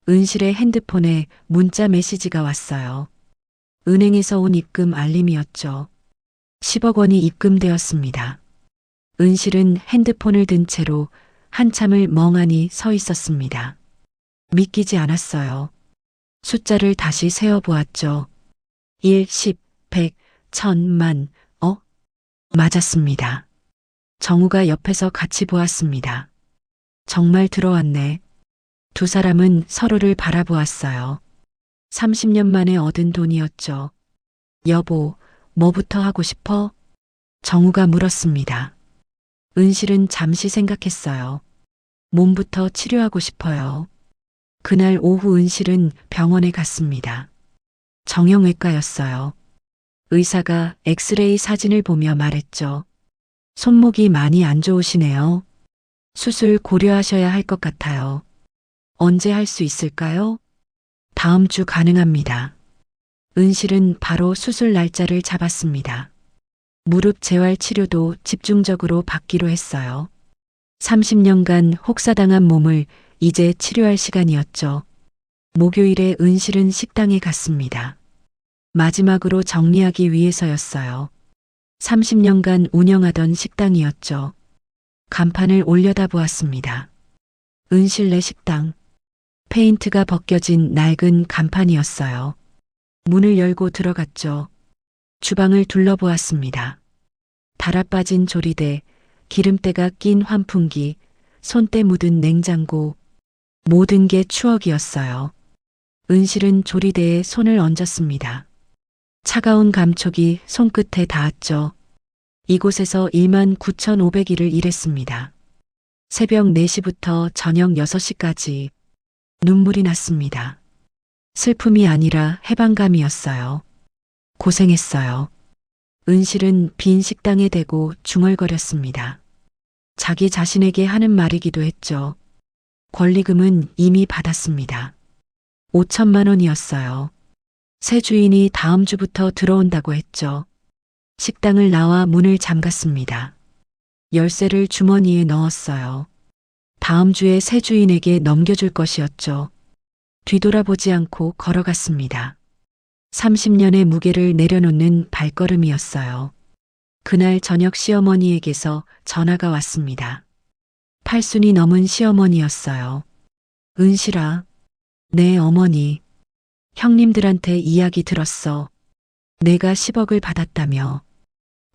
은실의 핸드폰에 문자 메시지가 왔어요. 은행에서 온 입금 알림이었죠. 10억 원이 입금되었습니다. 은실은 핸드폰을 든 채로 한참을 멍하니 서 있었습니다. 믿기지 않았어요. 숫자를 다시 세어보았죠. 1, 10, 100, 1000만, 맞았습니다. 정우가 옆에서 같이 보았습니다. 정말 들어왔네. 두 사람은 서로를 바라보았어요. 30년 만에 얻은 돈이었죠. 여보, 뭐부터 하고 싶어? 정우가 물었습니다. 은실은 잠시 생각했어요. 몸부터 치료하고 싶어요. 그날 오후 은실은 병원에 갔습니다. 정형외과였어요. 의사가 엑스레이 사진을 보며 말했죠. 손목이 많이 안 좋으시네요. 수술 고려하셔야 할 것 같아요. 언제 할 수 있을까요? 다음 주 가능합니다. 은실은 바로 수술 날짜를 잡았습니다. 무릎 재활 치료도 집중적으로 받기로 했어요. 30년간 혹사당한 몸을 이제 치료할 시간이었죠. 목요일에 은실은 식당에 갔습니다. 마지막으로 정리하기 위해서였어요. 30년간 운영하던 식당이었죠. 간판을 올려다보았습니다. 은실네 식당. 페인트가 벗겨진 낡은 간판이었어요. 문을 열고 들어갔죠. 주방을 둘러보았습니다. 달아빠진 조리대, 기름때가 낀 환풍기, 손때 묻은 냉장고, 모든 게 추억이었어요. 은실은 조리대에 손을 얹었습니다. 차가운 감촉이 손끝에 닿았죠. 이곳에서 19,500일을 일했습니다. 새벽 4시부터 저녁 6시까지 눈물이 났습니다. 슬픔이 아니라 해방감이었어요. 고생했어요. 은실은 빈 식당에 대고 중얼거렸습니다. 자기 자신에게 하는 말이기도 했죠. 권리금은 이미 받았습니다. 5천만 원이었어요. 새 주인이 다음 주부터 들어온다고 했죠. 식당을 나와 문을 잠갔습니다. 열쇠를 주머니에 넣었어요. 다음 주에 새 주인에게 넘겨줄 것이었죠. 뒤돌아보지 않고 걸어갔습니다. 30년의 무게를 내려놓는 발걸음이었어요. 그날 저녁 시어머니에게서 전화가 왔습니다. 8순이 넘은 시어머니였어요. 은실아, 네 어머니. 형님들한테 이야기 들었어. 내가 10억을 받았다며.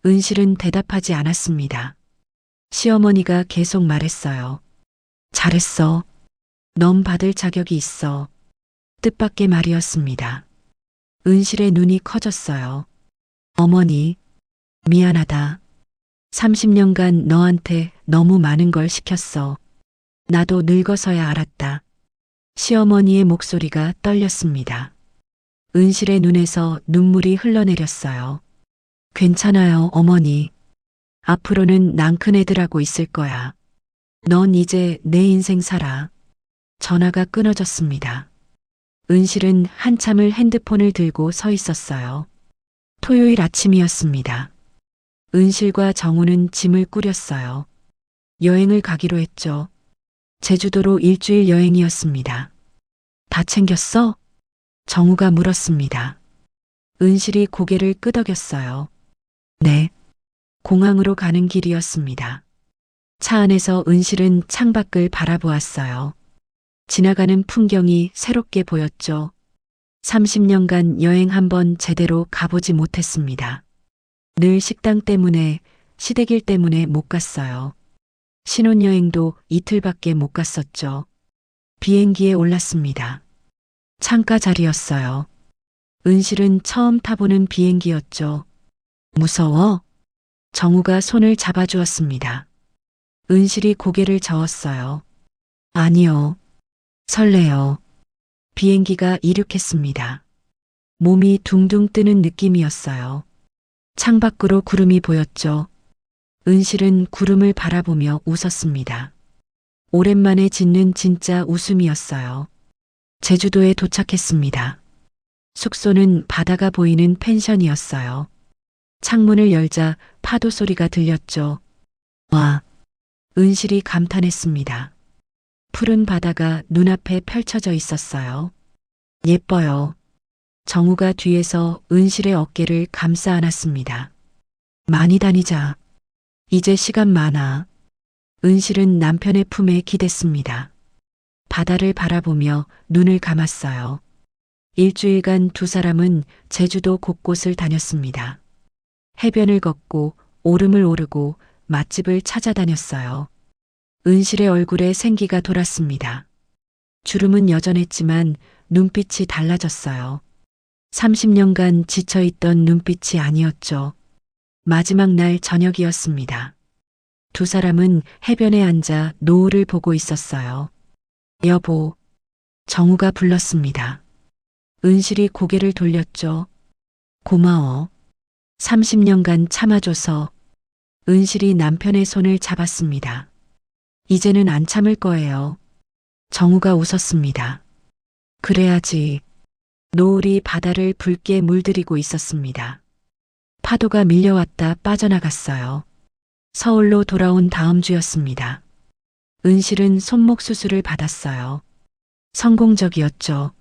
은실은 대답하지 않았습니다. 시어머니가 계속 말했어요. 잘했어. 넌 받을 자격이 있어. 뜻밖의 말이었습니다. 은실의 눈이 커졌어요. 어머니, 미안하다. 30년간 너한테 너무 많은 걸 시켰어. 나도 늙어서야 알았다. 시어머니의 목소리가 떨렸습니다. 은실의 눈에서 눈물이 흘러내렸어요. 괜찮아요, 어머니. 앞으로는 난 큰 애들하고 있을 거야. 넌 이제 내 인생 살아. 전화가 끊어졌습니다. 은실은 한참을 핸드폰을 들고 서 있었어요. 토요일 아침이었습니다. 은실과 정우는 짐을 꾸렸어요. 여행을 가기로 했죠. 제주도로 일주일 여행이었습니다. 다 챙겼어? 정우가 물었습니다. 은실이 고개를 끄덕였어요. 네. 공항으로 가는 길이었습니다. 차 안에서 은실은 창밖을 바라보았어요. 지나가는 풍경이 새롭게 보였죠. 30년간 여행 한번 제대로 가보지 못했습니다. 늘 식당 때문에, 시댁일 때문에 못 갔어요. 신혼여행도 이틀밖에 못 갔었죠. 비행기에 올랐습니다. 창가 자리였어요. 은실은 처음 타보는 비행기였죠. 무서워? 정우가 손을 잡아주었습니다. 은실이 고개를 저었어요. 아니요. 설레요. 비행기가 이륙했습니다. 몸이 둥둥 뜨는 느낌이었어요. 창밖으로 구름이 보였죠. 은실은 구름을 바라보며 웃었습니다. 오랜만에 짓는 진짜 웃음이었어요. 제주도에 도착했습니다. 숙소는 바다가 보이는 펜션이었어요. 창문을 열자 파도 소리가 들렸죠. 와, 은실이 감탄했습니다. 푸른 바다가 눈앞에 펼쳐져 있었어요. 예뻐요. 정우가 뒤에서 은실의 어깨를 감싸 안았습니다. 많이 다니자. 이제 시간 많아. 은실은 남편의 품에 기댔습니다. 바다를 바라보며 눈을 감았어요. 일주일간 두 사람은 제주도 곳곳을 다녔습니다. 해변을 걷고 오름을 오르고 맛집을 찾아다녔어요. 은실의 얼굴에 생기가 돌았습니다. 주름은 여전했지만 눈빛이 달라졌어요. 30년간 지쳐있던 눈빛이 아니었죠. 마지막 날 저녁이었습니다. 두 사람은 해변에 앉아 노을을 보고 있었어요. 여보, 정우가 불렀습니다. 은실이 고개를 돌렸죠. 고마워. 30년간 참아줘서. 은실이 남편의 손을 잡았습니다. 이제는 안 참을 거예요. 정우가 웃었습니다. 그래야지. 노을이 바다를 붉게 물들이고 있었습니다. 파도가 밀려왔다 빠져나갔어요. 서울로 돌아온 다음 주였습니다. 은실은 손목 수술을 받았어요. 성공적이었죠.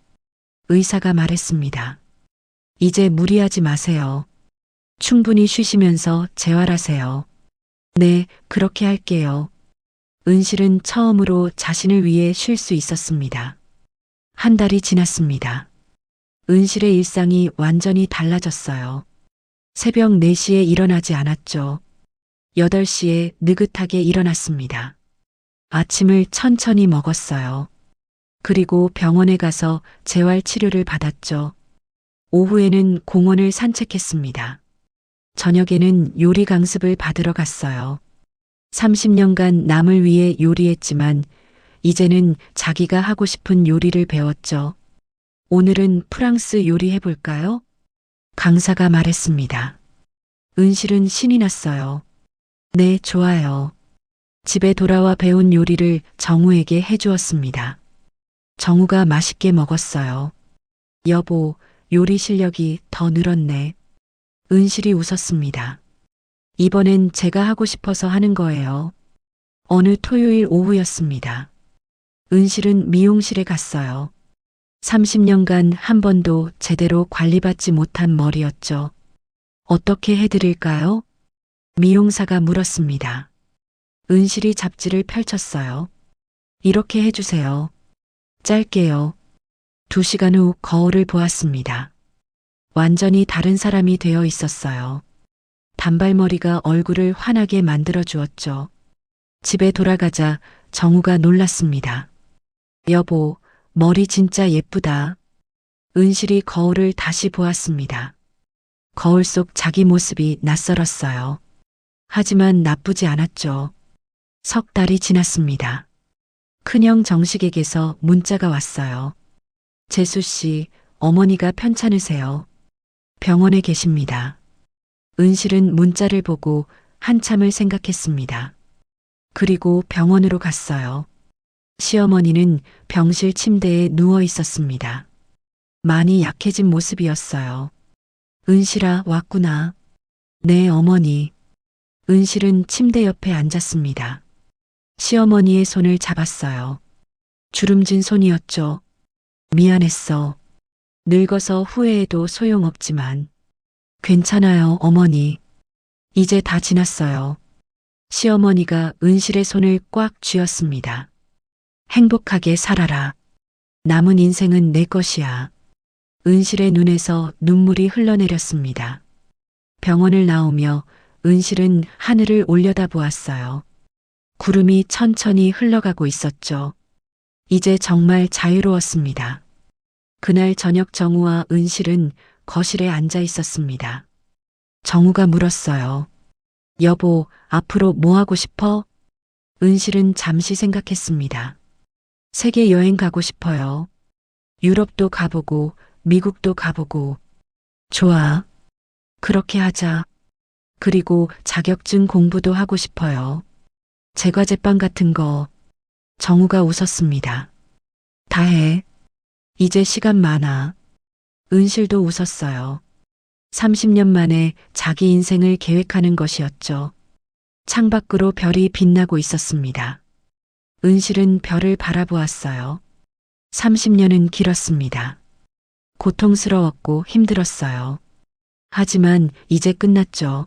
의사가 말했습니다. 이제 무리하지 마세요. 충분히 쉬시면서 재활하세요. 네, 그렇게 할게요. 은실은 처음으로 자신을 위해 쉴 수 있었습니다. 한 달이 지났습니다. 은실의 일상이 완전히 달라졌어요. 새벽 4시에 일어나지 않았죠. 8시에 느긋하게 일어났습니다. 아침을 천천히 먹었어요. 그리고 병원에 가서 재활 치료를 받았죠. 오후에는 공원을 산책했습니다. 저녁에는 요리 강습을 받으러 갔어요. 30년간 남을 위해 요리했지만 이제는 자기가 하고 싶은 요리를 배웠죠. 오늘은 프랑스 요리 해볼까요? 강사가 말했습니다. 은실은 신이 났어요. 네, 좋아요. 집에 돌아와 배운 요리를 정우에게 해주었습니다. 정우가 맛있게 먹었어요. 여보, 요리 실력이 더 늘었네. 은실이 웃었습니다. 이번엔 제가 하고 싶어서 하는 거예요. 어느 토요일 오후였습니다. 은실은 미용실에 갔어요. 30년간 한 번도 제대로 관리받지 못한 머리였죠. 어떻게 해드릴까요? 미용사가 물었습니다. 은실이 잡지를 펼쳤어요. 이렇게 해주세요. 짧게요. 2시간 후 거울을 보았습니다. 완전히 다른 사람이 되어 있었어요. 단발머리가 얼굴을 환하게 만들어 주었죠. 집에 돌아가자 정우가 놀랐습니다. 여보, 머리 진짜 예쁘다. 은실이 거울을 다시 보았습니다. 거울 속 자기 모습이 낯설었어요. 하지만 나쁘지 않았죠. 석 달이 지났습니다. 큰형 정식에게서 문자가 왔어요. 재수 씨, 어머니가 편찮으세요. 병원에 계십니다. 은실은 문자를 보고 한참을 생각했습니다. 그리고 병원으로 갔어요. 시어머니는 병실 침대에 누워 있었습니다. 많이 약해진 모습이었어요. 은실아, 왔구나. 네, 어머니. 은실은 침대 옆에 앉았습니다. 시어머니의 손을 잡았어요. 주름진 손이었죠. 미안했어. 늙어서 후회해도 소용없지만. 괜찮아요, 어머니. 이제 다 지났어요. 시어머니가 은실의 손을 꽉 쥐었습니다. 행복하게 살아라. 남은 인생은 내 것이야. 은실의 눈에서 눈물이 흘러내렸습니다. 병원을 나오며 은실은 하늘을 올려다보았어요. 구름이 천천히 흘러가고 있었죠. 이제 정말 자유로웠습니다. 그날 저녁 정우와 은실은 거실에 앉아 있었습니다. 정우가 물었어요. 여보, 앞으로 뭐 하고 싶어? 은실은 잠시 생각했습니다. 세계 여행 가고 싶어요. 유럽도 가보고 미국도 가보고. 좋아. 그렇게 하자. 그리고 자격증 공부도 하고 싶어요. 제과제빵 같은 거. 정우가 웃었습니다. 다 해. 이제 시간 많아. 은실도 웃었어요. 30년 만에 자기 인생을 계획하는 것이었죠. 창밖으로 별이 빛나고 있었습니다. 은실은 별을 바라보았어요. 30년은 길었습니다. 고통스러웠고 힘들었어요. 하지만 이제 끝났죠.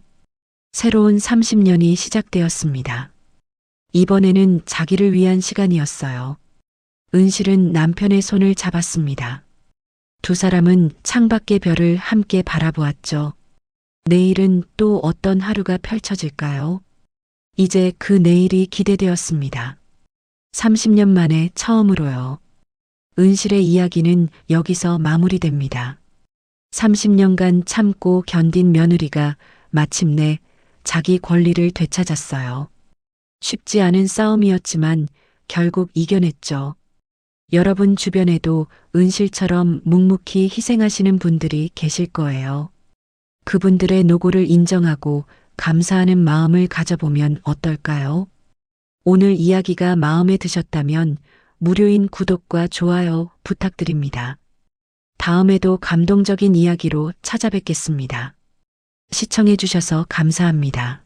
새로운 30년이 시작되었습니다. 이번에는 자기를 위한 시간이었어요. 은실은 남편의 손을 잡았습니다. 두 사람은 창밖의 별을 함께 바라보았죠. 내일은 또 어떤 하루가 펼쳐질까요? 이제 그 내일이 기대되었습니다. 30년 만에 처음으로요. 은실의 이야기는 여기서 마무리됩니다. 30년간 참고 견딘 며느리가 마침내 자기 권리를 되찾았어요. 쉽지 않은 싸움이었지만 결국 이겨냈죠. 여러분 주변에도 은실처럼 묵묵히 희생하시는 분들이 계실 거예요. 그분들의 노고를 인정하고 감사하는 마음을 가져보면 어떨까요? 오늘 이야기가 마음에 드셨다면 무료인 구독과 좋아요 부탁드립니다. 다음에도 감동적인 이야기로 찾아뵙겠습니다. 시청해주셔서 감사합니다.